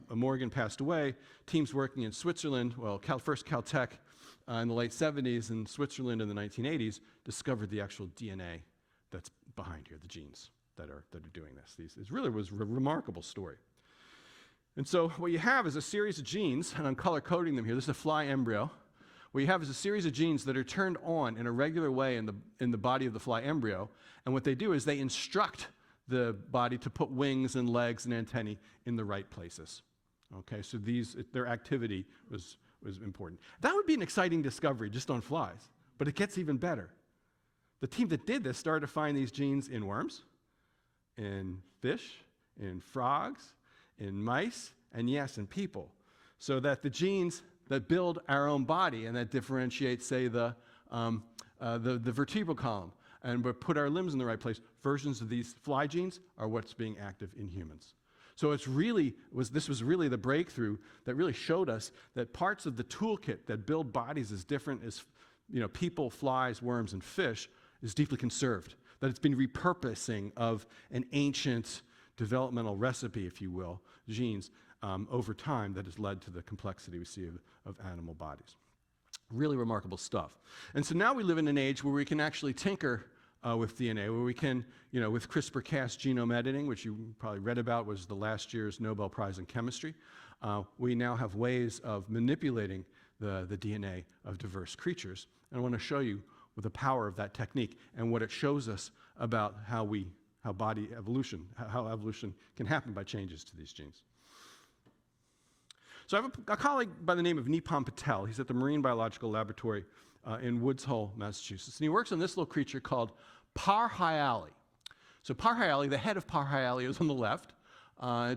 Morgan passed away, teams working in Switzerland, first Caltech in the late 70s and Switzerland in the 1980s, discovered the actual DNA that's behind here, the genes that are doing this. It really was a remarkable story. And so what you have is a series of genes, and I'm color-coding them here. This is a fly embryo. What you have is a series of genes that are turned on in a regular way in the body of the fly embryo, and what they do is they instruct the body to put wings and legs and antennae in the right places. Okay, so their activity was important. That would be an exciting discovery just on flies, but it gets even better. The team that did this started to find these genes in worms, in fish, in frogs, in mice, and yes, in people. So that the genes that build our own body and that differentiate, say, the vertebral column and put our limbs in the right place, versions of these fly genes are what's being active in humans. So this was really the breakthrough that really showed us that parts of the toolkit that build bodies as different as people, flies, worms, and fish is deeply conserved. That it's been repurposing of an ancient developmental recipe, if you will, genes, over time that has led to the complexity we see of animal bodies. Really remarkable stuff. And so now we live in an age where we can actually tinker with DNA, where we can, with CRISPR-Cas genome editing, which you probably read about was the last year's Nobel Prize in Chemistry, we now have ways of manipulating the DNA of diverse creatures. And I want to show you the power of that technique and what it shows us about how evolution can happen by changes to these genes. So I have a colleague by the name of Nipam Patel. He's at the Marine Biological Laboratory in Woods Hole, Massachusetts. And he works on this little creature called Parahyali. So Parahyali, the head of Parahyali is on the left,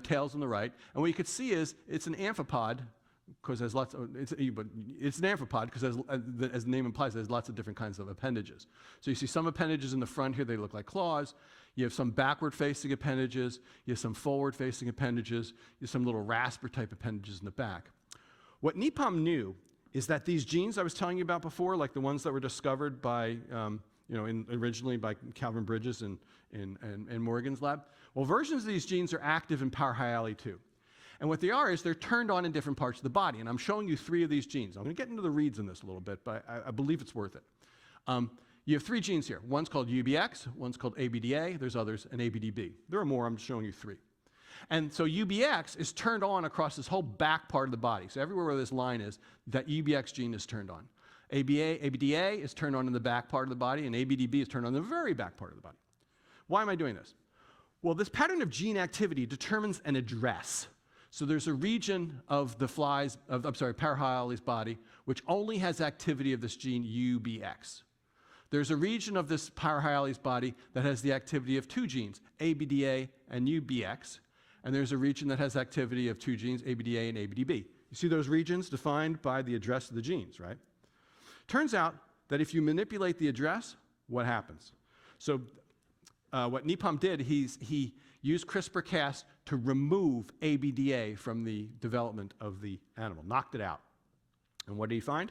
tail's on the right. And what you can see is it's an amphipod, because there's lots of, it's an amphipod because as the name implies, there's lots of different kinds of appendages. So you see some appendages in the front here, they look like claws. You have some backward-facing appendages. You have some forward-facing appendages. You have some little rasper-type appendages in the back. What Nipam knew is that these genes I was telling you about before, like the ones that were discovered by, originally by Calvin Bridges and Morgan's lab, well, versions of these genes are active in Parahyali too. And what they are is they're turned on in different parts of the body. And I'm showing you 3 of these genes. I'm going to get into the reads in this a little bit, but I believe it's worth it. You have 3 genes here. One's called UBX, one's called ABDA, there's others, and ABDB. There are more, I'm just showing you 3. And so UBX is turned on across this whole back part of the body. So everywhere where this line is, that UBX gene is turned on. ABDA is turned on in the back part of the body, and ABDB is turned on in the very back part of the body. Why am I doing this? Well, this pattern of gene activity determines an address. So there's a region of the Parahyali's body, which only has activity of this gene UBX. There's a region of this Parahyali's body that has the activity of 2 genes, ABDA and UBX. And there's a region that has activity of 2 genes, ABDA and ABDB. You see those regions defined by the address of the genes, right? Turns out that if you manipulate the address, what happens? So what Nipam did, he used CRISPR-Cas to remove ABDA from the development of the animal, knocked it out. And what did he find?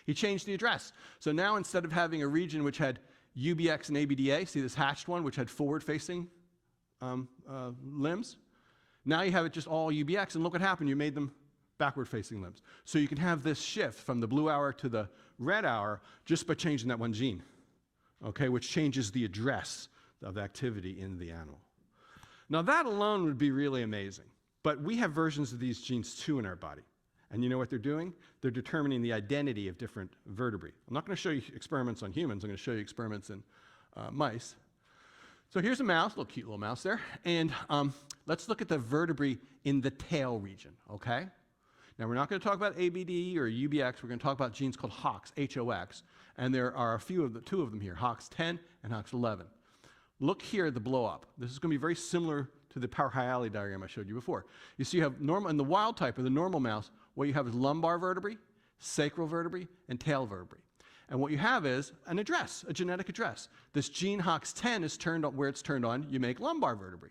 He changed the address. So now instead of having a region which had UBX and ABDA, see this hatched one, which had forward-facing limbs, now you have it just all UBX, and look what happened. You made them backward-facing limbs. So you can have this shift from the blue hour to the red hour just by changing that one gene, okay, which changes the address of activity in the animal. Now that alone would be really amazing, but we have versions of these genes too in our body. And you know what they're doing? They're determining the identity of different vertebrae. I'm not going to show you experiments on humans. I'm going to show you experiments in mice. So here's a mouse, a cute little mouse there, and let's look at the vertebrae in the tail region, okay? Now we're not going to talk about ABD or UBX. We're going to talk about genes called HOX, H-O-X, and there are two of them here, HOX10 and HOX11. Look here at the blow-up. This is going to be very similar to the Parahyali diagram I showed you before. You see you have in the wild type, or the normal mouse, what you have is lumbar vertebrae, sacral vertebrae, and tail vertebrae. And what you have is an address, a genetic address. This gene HOX10 is turned on, where it's turned on, you make lumbar vertebrae.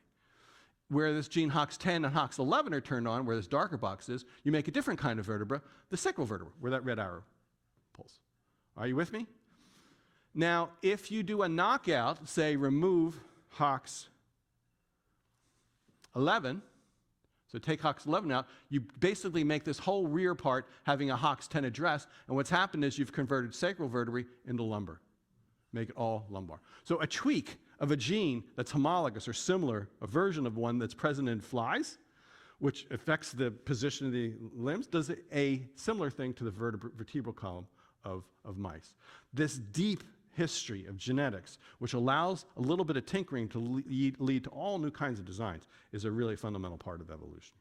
Where this gene HOX10 and HOX11 are turned on, where this darker box is, you make a different kind of vertebra, the sacral vertebra, where that red arrow pulls. Are you with me? Now, if you do a knockout, say remove HOX11, so take HOX11 out, you basically make this whole rear part having a HOX10 address, and what's happened is you've converted sacral vertebrae into lumbar. Make it all lumbar. So a tweak of a gene that's homologous or similar, a version of one that's present in flies, which affects the position of the limbs, does a similar thing to the vertebral column of mice. This deep history of genetics, which allows a little bit of tinkering to lead to all new kinds of designs, is a really fundamental part of evolution.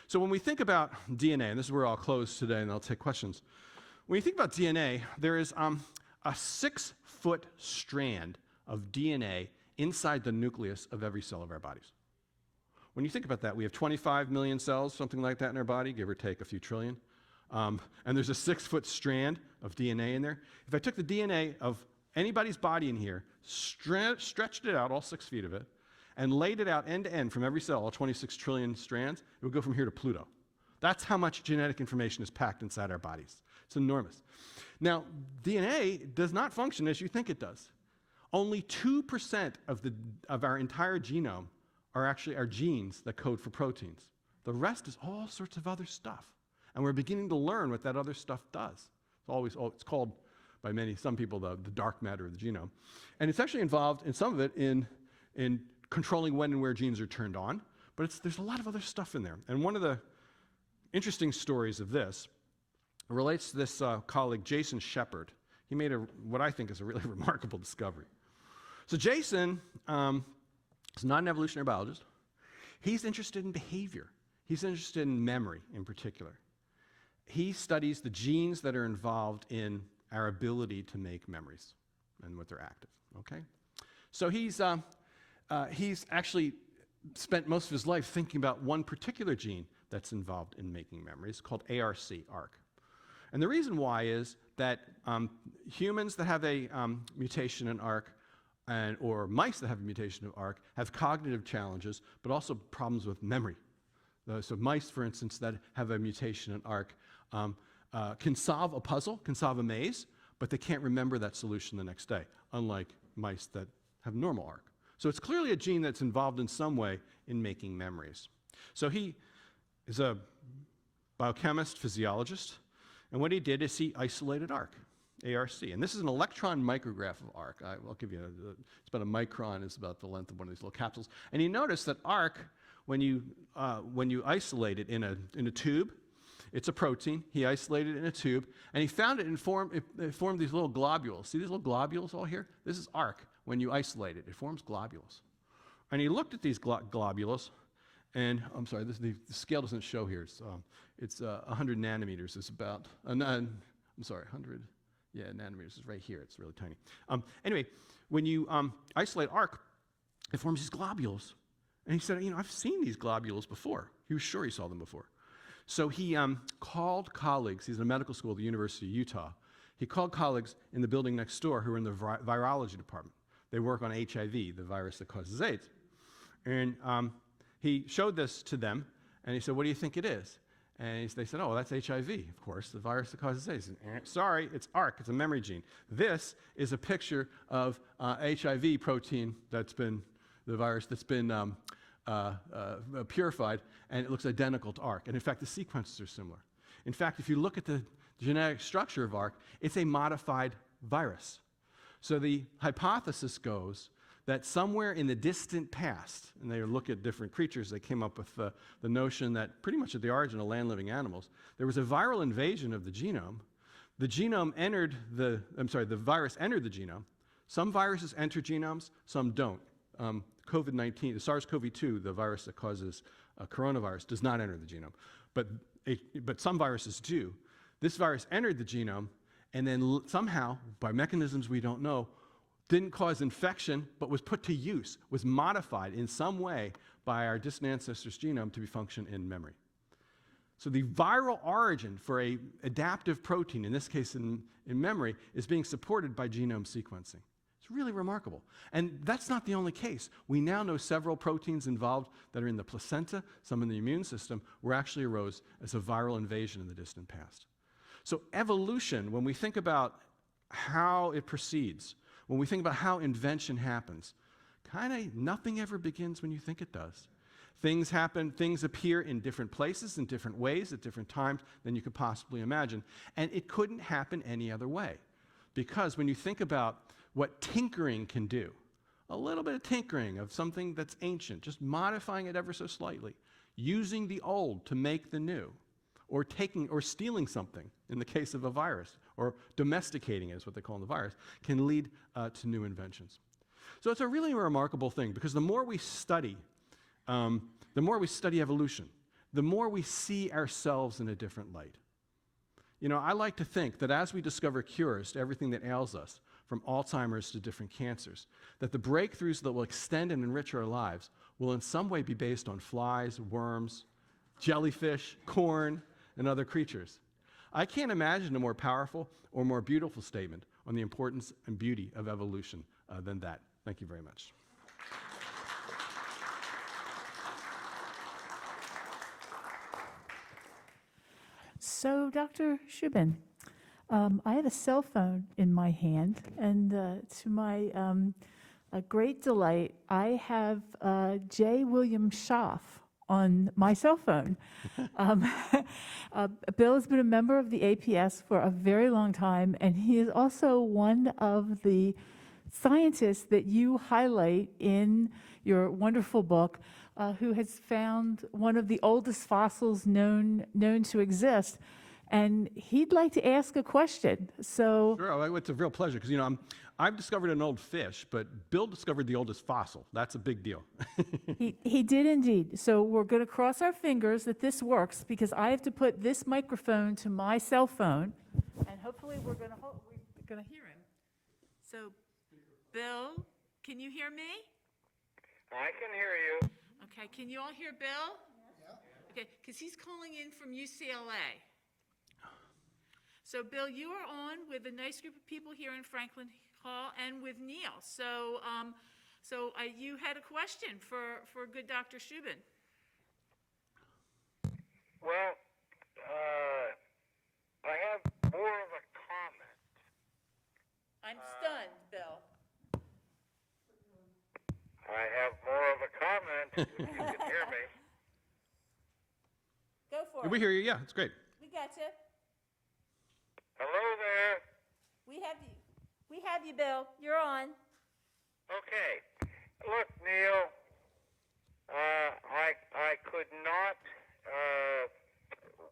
So when we think about DNA, and this is where I'll close today and I'll take questions. When you think about DNA, there is a 6-foot strand of DNA inside the nucleus of every cell of our bodies. When you think about that, we have 25 million cells, something like that in our body, give or take a few trillion. And there's a 6-foot strand of DNA in there. If I took the DNA of anybody's body in here, stretched it out, all 6 feet of it, and laid it out end to end from every cell, all 26 trillion strands, it would go from here to Pluto. That's how much genetic information is packed inside our bodies. It's enormous. Now, DNA does not function as you think it does. Only 2% of our entire genome are actually our genes that code for proteins. The rest is all sorts of other stuff. And we're beginning to learn what that other stuff does. It's called by some people the dark matter of the genome. And it's actually involved in some of it in controlling when and where genes are turned on, but there's a lot of other stuff in there. And one of the interesting stories of this relates to this colleague, Jason Shepard. He made what I think is a really remarkable discovery. So Jason is not an evolutionary biologist. He's interested in behavior. He's interested in memory in particular. He studies the genes that are involved in our ability to make memories and what they're active, okay? So he's actually spent most of his life thinking about one particular gene that's involved in making memories called ARC. And the reason why is that humans that have a mutation in ARC or mice that have a mutation of ARC have cognitive challenges, but also problems with memory. So mice, for instance, that have a mutation in ARC can solve a puzzle, can solve a maze, but they can't remember that solution the next day, unlike mice that have normal ARC. So it's clearly a gene that's involved in some way in making memories. So he is a biochemist, physiologist, and what he did is he isolated ARC. ARC. And this is an electron micrograph of ARC. I'll give you it's about a micron is about the length of one of these little capsules. And you notice that ARC, when you isolate it in a tube, it's a protein. He isolated it in a tube, and he found it formed these little globules. See these little globules all here? This is ARC. When you isolate it, it forms globules. And he looked at these globules, and I'm sorry, the scale doesn't show here. It's 100 nanometers. It's about, I'm sorry, 100. Yeah, nanometers is right here. It's really tiny. Anyway, when you isolate ARC, it forms these globules. And he said, I've seen these globules before. He was sure he saw them before. So he called colleagues. He's in a medical school at the University of Utah. He called colleagues in the building next door who were in the virology department. They work on HIV, the virus that causes AIDS. And he showed this to them, and he said, what do you think it is? And they said, oh, that's HIV, of course, the virus that causes AIDS. Sorry, it's ARC, it's a memory gene. This is a picture of HIV protein that's been, the virus that's been purified, and it looks identical to ARC. And in fact, the sequences are similar. In fact, if you look at the genetic structure of ARC, it's a modified virus. So the hypothesis goes that somewhere in the distant past, and they look at different creatures, they came up with the notion that pretty much at the origin of land-living animals, there was a viral invasion of the genome. The genome entered the virus entered the genome. Some viruses enter genomes, some don't. COVID-19, the SARS-CoV-2, the virus that causes coronavirus, does not enter the genome. But some viruses do. This virus entered the genome, and then somehow, by mechanisms we don't know, didn't cause infection, but was put to use, was modified in some way by our distant ancestor's genome to be function in memory. So the viral origin for an adaptive protein, in this case in memory, is being supported by genome sequencing. It's really remarkable. And that's not the only case. We now know several proteins involved that are in the placenta, some in the immune system, were actually arose as a viral invasion in the distant past. So evolution, when we think about how it proceeds, when we think about how invention happens, kind of nothing ever begins when you think it does. Things happen, things appear in different places, in different ways, at different times than you could possibly imagine. And it couldn't happen any other way. Because when you think about what tinkering can do, a little bit of tinkering of something that's ancient, just modifying it ever so slightly, using the old to make the new, or taking or stealing something, in the case of a virus, or domesticating it is what they call in the virus, can lead to new inventions. So it's a really remarkable thing, because the more we study evolution, the more we see ourselves in a different light. I like to think that as we discover cures to everything that ails us, from Alzheimer's to different cancers, that the breakthroughs that will extend and enrich our lives will in some way be based on flies, worms, jellyfish, corn, and other creatures. I can't imagine a more powerful or more beautiful statement on the importance and beauty of evolution than that. Thank you very much. So, Dr. Shubin, I have a cell phone in my hand, and to my great delight, I have J. William Schaaf on my cell phone. Bill has been a member of the APS for a very long time, and he is also one of the scientists that you highlight in your wonderful book, who has found one of the oldest fossils known to exist. And he'd like to ask a question. So sure, it's a real pleasure, because I've discovered an old fish, but Bill discovered the oldest fossil. That's a big deal. He did indeed. So we're going to cross our fingers that this works, because I have to put this microphone to my cell phone, and hopefully we're going to hear him. So, Bill, can you hear me? I can hear you. Okay, can you all hear Bill? Yeah. Okay, because he's calling in from UCLA. So, Bill, you are on with a nice group of people here in Franklin Hall and with Neil. So, you had a question for good Dr. Shubin. Well, I have more of a comment. I'm stunned, Bill. I have more of a comment, if you can hear me. Go for We it. hear you, yeah, it's great. We got you. Hello there. We have you. We have you, Bill. You're on. Okay. Look, Neil, I could not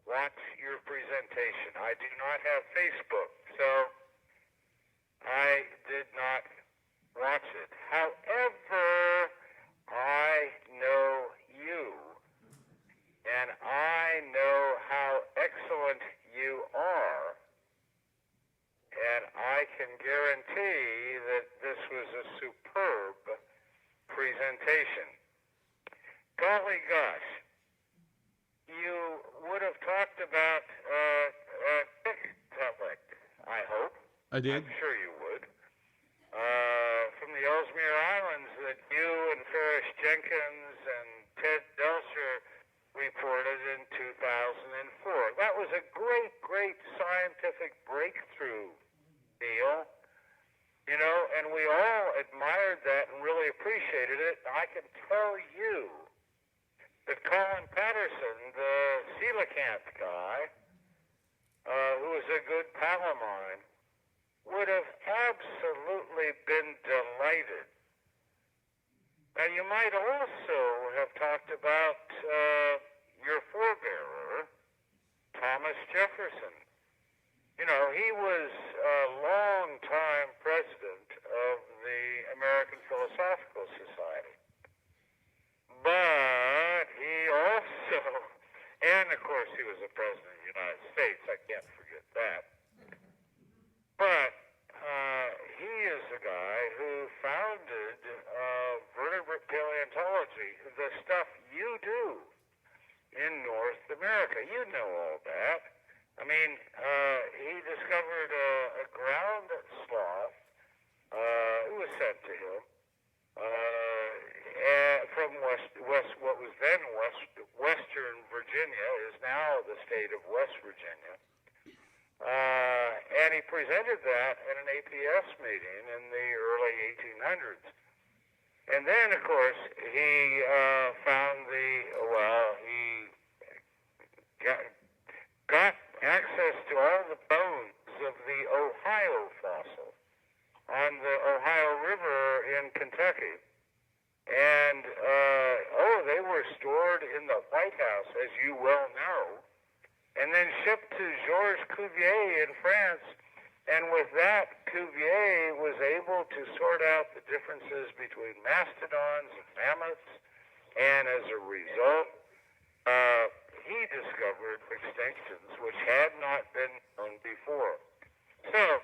watch your presentation. I do not have Facebook, so I did not watch it. However, I know you, and I know how excellent you are, and I can guarantee that this was a superb presentation. Golly gosh, you would have talked about apelike, I hope. I did. I'm sure you would. From the Ellesmere Islands that you and Ferris Jenkins and Ted Belcher reported in 2004. That was a great, great scientific breakthrough, Neil. You know, and we all admired that and really appreciated it. I can tell you that Colin Patterson, the coelacanth guy, who was a good pal of mine, would have absolutely been delighted. Now, you might also have talked about your forebearer, Thomas Jefferson. You know, he was a long-time president of the American Philosophical Society. But he also, and of course he was the president of the United States, I can't forget that. But he is the guy who founded vertebrate paleontology, the stuff you do in North America. You know all that. I mean, he discovered a ground sloth who was sent to him from what was then Western Virginia, is now the state of West Virginia. And he presented that at an APS meeting in the early 1800s. And then, of course, he found he got access to all the bones of the Ohio fossil on the Ohio River in Kentucky. And, they were stored in the White House, as you well know, and then shipped to Georges Cuvier in France. And with that, Cuvier was able to sort out the differences between mastodons and mammoths, and as a result, he discovered extinctions which had not been known before. So,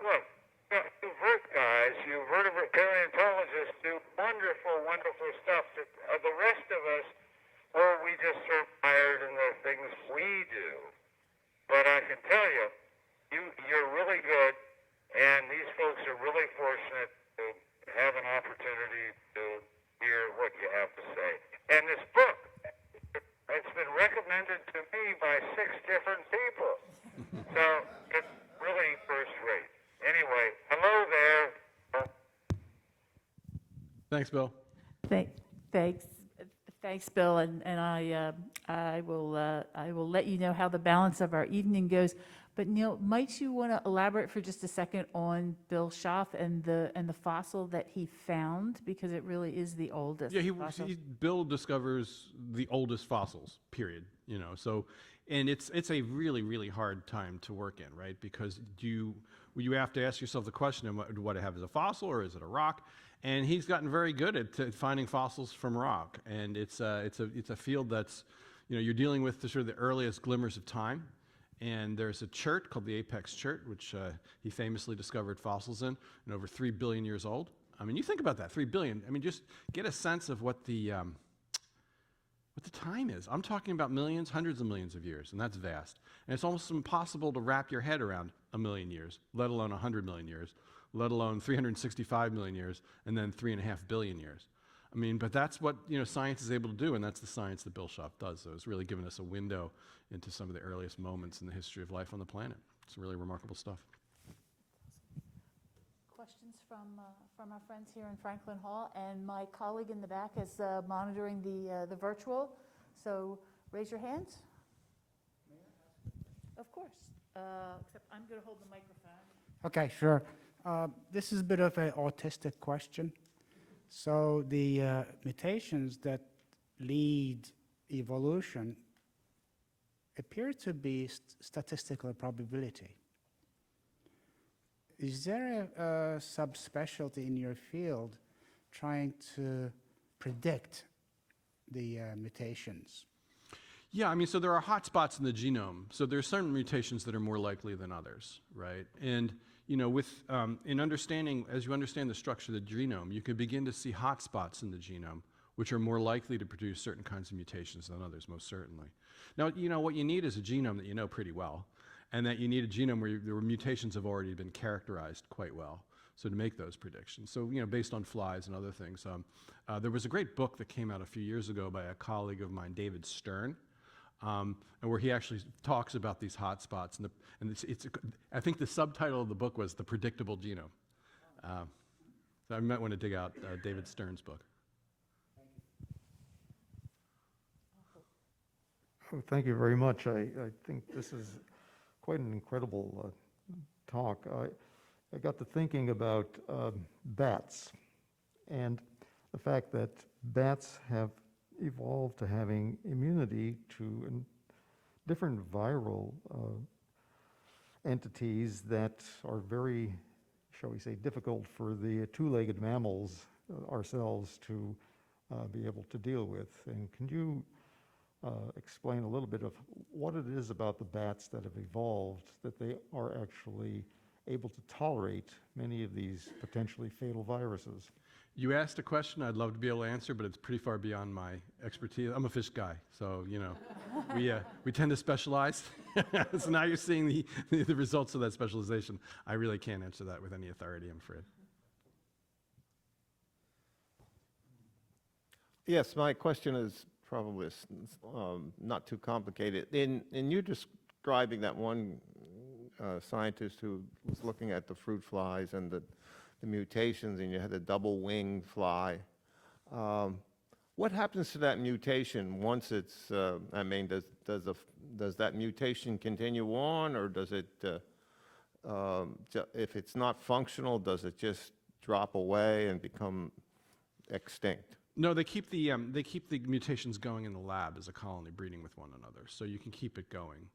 look, you guys, you vertebrate paleontologists do wonderful, wonderful stuff that the rest of us, we just are mired in the things we do. But I can tell you, you're really good, and these folks are really fortunate to have an opportunity to hear what you have to say. And this book, it's been recommended to me by 6 different people. So it's really first rate. Anyway, hello there. Thanks, Bill. Thanks, Bill, and I will let you know how the balance of our evening goes. But Neil, might you want to elaborate for just a second on Bill Schaaf and the fossil that he found, because it really is the oldest. Yeah, fossil. Bill discovers the oldest fossils, period. You know, so, and it's a really, really hard time to work in, right? Because you have to ask yourself the question: what I have is a fossil or is it a rock? And he's gotten very good at finding fossils from rock, and it's a field that's, you know, you're dealing with the sort of the earliest glimmers of time. And there's a chert called the apex chert, which he famously discovered fossils in, and over 3 billion years old. I mean, you think about that, 3 billion. I mean, just get a sense of what the time is. I'm talking about millions, hundreds of millions of years, and that's vast. And it's almost impossible to wrap your head around 1 million years, let alone 100 million years, let alone 365 million years, and then 3.5 billion years. I mean, but that's what, science is able to do, and that's the science that Bill Schaaf does. So it's really given us a window into some of the earliest moments in the history of life on the planet. It's really remarkable stuff. Questions from our friends here in Franklin Hall, and my colleague in the back is monitoring the virtual. So raise your hands. Of course. Except I'm going to hold the microphone. Okay, sure. This is a bit of an autistic question. So the mutations that lead evolution appear to be statistical probability. Is there a subspecialty in your field trying to predict the mutations? Yeah, I mean, so there are hot spots in the genome. So there are certain mutations that are more likely than others, right? And in understanding, as you understand the structure of the genome, you can begin to see hot spots in the genome, which are more likely to produce certain kinds of mutations than others, most certainly. Now, what you need is a genome that you know pretty well, and that you need a genome where the mutations have already been characterized quite well, so to make those predictions. So, based on flies and other things. There was a great book that came out a few years ago by a colleague of mine, David Stern, and where he actually talks about these hot spots. I think the subtitle of the book was The Predictable Genome. So I might want to dig out David Stern's book. Oh, thank you very much. I think this is quite an incredible talk. I got to thinking about bats and the fact that bats have evolved to having immunity to different viral entities that are very, shall we say, difficult for the two-legged mammals ourselves to be able to deal with. And can you explain a little bit of what it is about the bats that have evolved that they are actually able to tolerate many of these potentially fatal viruses? You asked a question I'd love to be able to answer, but it's pretty far beyond my expertise. I'm a fish guy, so we tend to specialize. So now you're seeing the results of that specialization. I really can't answer that with any authority, I'm afraid. Yes, my question is probably not too complicated. In you describing that one scientist who was looking at the fruit flies and the mutations, and you had a double-winged fly, what happens to that mutation once it's? Does that mutation continue on, or does it? If it's not functional, does it just drop away and become extinct? No, they keep the mutations going in the lab as a colony, breeding with one another. So you can keep it going,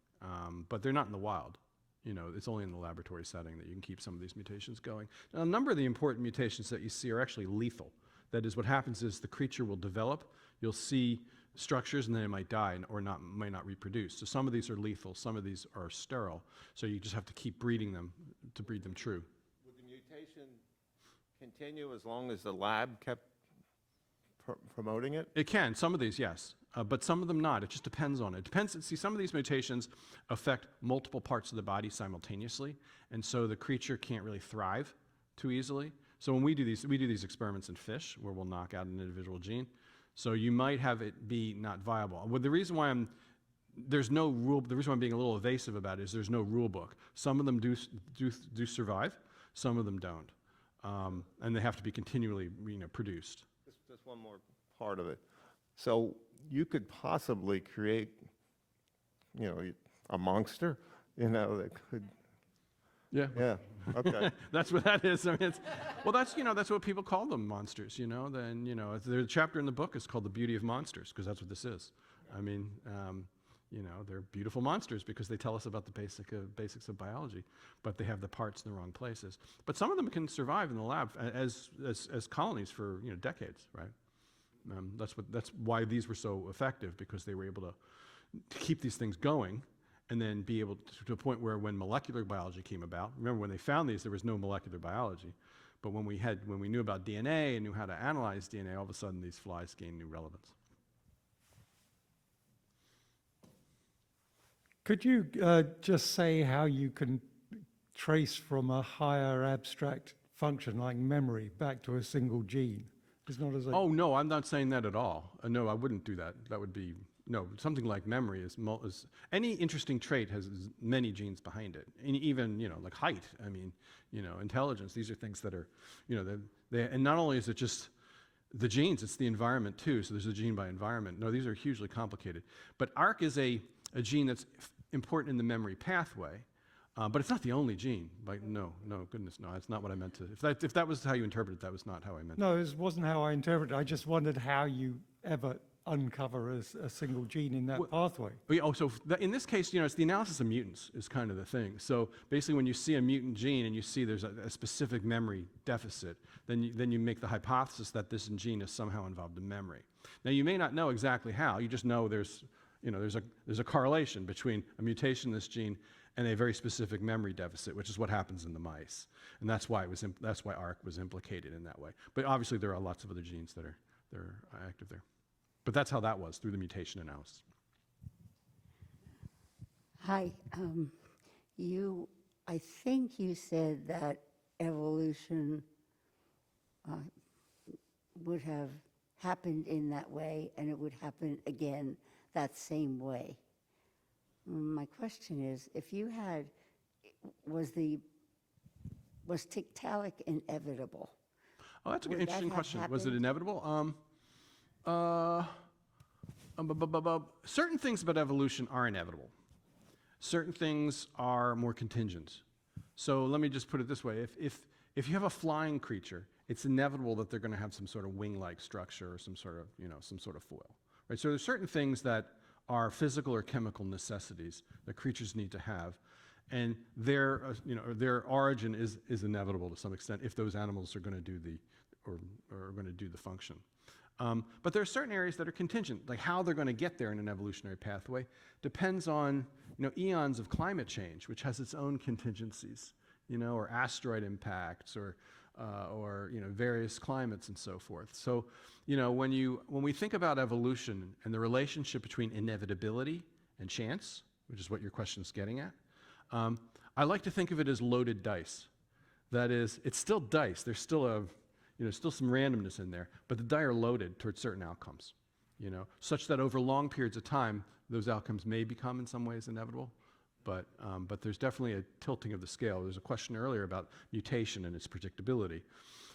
but they're not in the wild. It's only in the laboratory setting that you can keep some of these mutations going. Now, a number of the important mutations that you see are actually lethal. That is, what happens is the creature will develop. You'll see structures, and then it might die or might not reproduce. So some of these are lethal. Some of these are sterile. So you just have to keep breeding them to breed them true. Would the mutation continue as long as the lab kept promoting it? It can. Some of these, yes. But some of them not. It just depends on it. It depends. See, some of these mutations affect multiple parts of the body simultaneously, and so the creature can't really thrive too easily. So when we do these experiments in fish where we'll knock out an individual gene. So you might have it be not viable. Well, the reason why I'm being a little evasive about it is there's no rule book. Some of them do survive, some of them don't, and they have to be continually produced. Just one more part of it. So you could possibly create, a monster, that could. Yeah. Yeah. Okay. That's what that is. I mean, that's what people call them, monsters. Then there's a chapter in the book is called "The Beauty of Monsters" because that's what this is. I mean, they're beautiful monsters because they tell us about the basics of biology, but they have the parts in the wrong places. But some of them can survive in the lab as colonies for decades, right? That's why these were so effective, because they were able to keep these things going, and then be able to a point where when molecular biology came about. Remember, when they found these, there was no molecular biology, but when we knew about DNA and knew how to analyze DNA, all of a sudden these flies gained new relevance. Could you just say how you can trace from a higher abstract function like memory back to a single gene It's not as a... Oh, no, I'm not saying that at all. No, I wouldn't do that. That would be, no, something like memory is any interesting trait has many genes behind it. And even, like height, I mean, intelligence, these are things that are, and not only is it just the genes, it's the environment too. So there's a gene by environment. No, these are hugely complicated. But ARC is a gene that's important in the memory pathway. But it's not the only gene. No, goodness, no, that's not what I meant to. If that was how you interpreted it, that was not how I meant it. No, it wasn't how I interpreted it. I just wondered how you ever uncover a single gene in that pathway. In this case, it's the analysis of mutants is kind of the thing. So basically, when you see a mutant gene and you see there's a specific memory deficit, then you make the hypothesis that this gene is somehow involved in memory. Now, you may not know exactly how. You just know there's a correlation between a mutation in this gene and a very specific memory deficit, which is what happens in the mice, and that's why ARC was implicated in that way. But obviously, there are lots of other genes that are active there. But that's how that was through the mutation analysis. Hi. I think you said that evolution would have happened in that way, and it would happen again that same way. My question is, if you had, was Tiktaalik inevitable? Oh, that's an Would interesting that have question. Was it happened? inevitable? Certain things about evolution are inevitable. Certain things are more contingent. So let me just put it this way. If you have a flying creature, it's inevitable that they're going to have some sort of wing-like structure or some sort of foil. Right? So there's certain things that are physical or chemical necessities that creatures need to have, and their origin is inevitable to some extent if those animals are going to do the function. But there are certain areas that are contingent, like how they're going to get there in an evolutionary pathway depends on eons of climate change, which has its own contingencies, or asteroid impacts, or various climates and so forth. So, when we think about evolution and the relationship between inevitability and chance, which is what your question is getting at, I like to think of it as loaded dice. That is, it's still dice. There's still still some randomness in there, but the die are loaded towards certain outcomes, such that over long periods of time, those outcomes may become in some ways inevitable, but there's definitely a tilting of the scale. There's a question earlier about mutation and its predictability.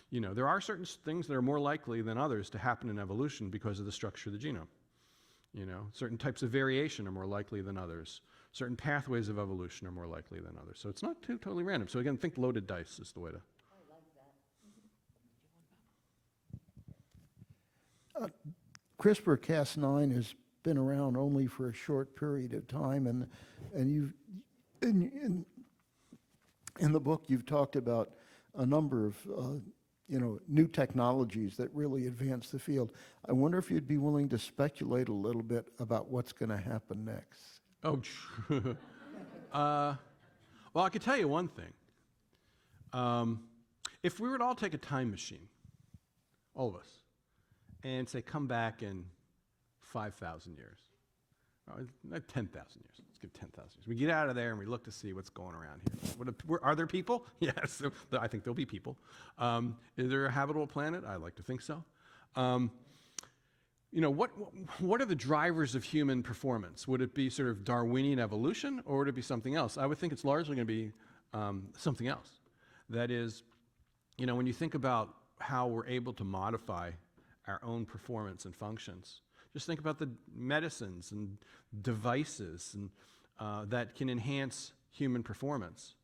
There are certain things that are more likely than others to happen in evolution because of the structure of the genome. Certain types of variation are more likely than others. Certain pathways of evolution are more likely than others. So it's not totally random. So again, think loaded dice is the way to. CRISPR-Cas9 has been around only for a short period of time, and you've in the book you've talked about a number of new technologies that really advance the field. I wonder if you'd be willing to speculate a little bit about what's going to happen next. Oh, well, I could tell you one thing. If we were to all take a time machine, all of us, and say, come back in 5,000 years, not 10,000 years, let's give 10,000 years. We get out of there and we look to see what's going around here. Are there people? Yes, I think there'll be people. Is there a habitable planet? I like to think so. What are the drivers of human performance? Would it be sort of Darwinian evolution, or would it be something else? I would think it's largely going to be something else. That is, when you think about how we're able to modify our own performance and functions, just think about the medicines and devices and that can enhance human performance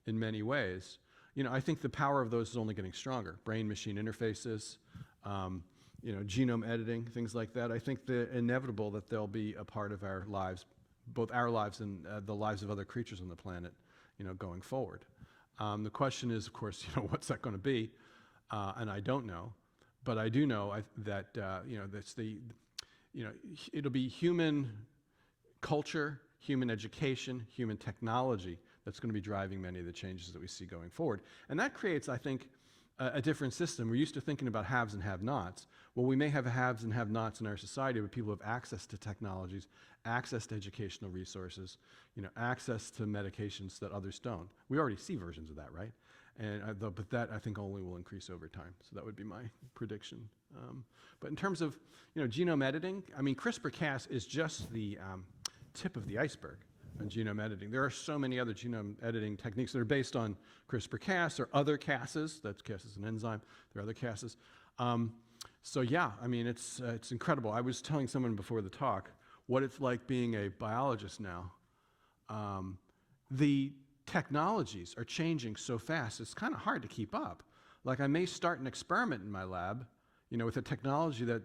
in many ways. I think the power of those is only getting stronger. Brain-machine interfaces, genome editing, things like that. I think the inevitable that they'll be a part of our lives, both our lives and the lives of other creatures on the planet, going forward. The question is, of course, what's that going to be? And I don't know, but I do know that that's it'll be human culture, human education, human technology that's going to be driving many of the changes that we see going forward. And that creates, I think, a different system. We're used to thinking about haves and have-nots. Well, we may have haves and have-nots in our society, but people have access to technologies, access to educational resources, access to medications that others don't. We already see versions of that, right? But that, I think, only will increase over time. So that would be my prediction. But in terms of, genome editing, I mean, CRISPR-Cas is just the tip of the iceberg on genome editing. There are so many other genome editing techniques that are based on CRISPR-Cas or other Cases. Cas is an enzyme. There are other Cases. So yeah, I mean, it's incredible. I was telling someone before the talk what it's like being a biologist now. The technologies are changing so fast, it's kind of hard to keep up. Like, I may start an experiment in my lab, with a technology that,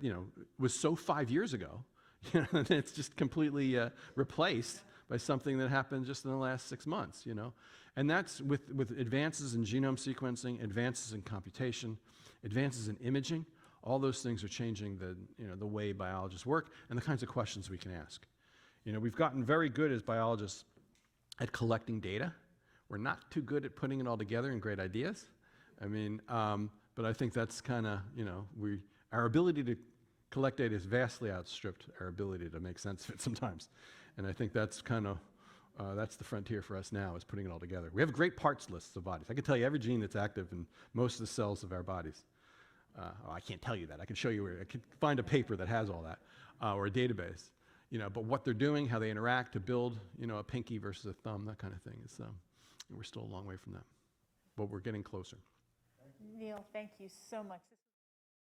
was so 5 years ago, and it's just completely replaced by something that happened just in the last 6 months, And that's with advances in genome sequencing, advances in computation, advances in imaging. All those things are changing the way biologists work and the kinds of questions we can ask. We've gotten very good as biologists at collecting data. We're not too good at putting it all together in great ideas. I mean, but I think that's kind of, our ability to collect data is vastly outstripped our ability to make sense of it sometimes. And I think that's kind of, that's the frontier for us now, is putting it all together. We have great parts lists of bodies. I can tell you every gene that's active in most of the cells of our bodies. I can't tell you that. I can show you where, I can find a paper that has all that, or a database. But what they're doing, how they interact to build, a pinky versus a thumb, that kind of thing is, we're still a long way from that, but we're getting closer. Neil, thank you so much.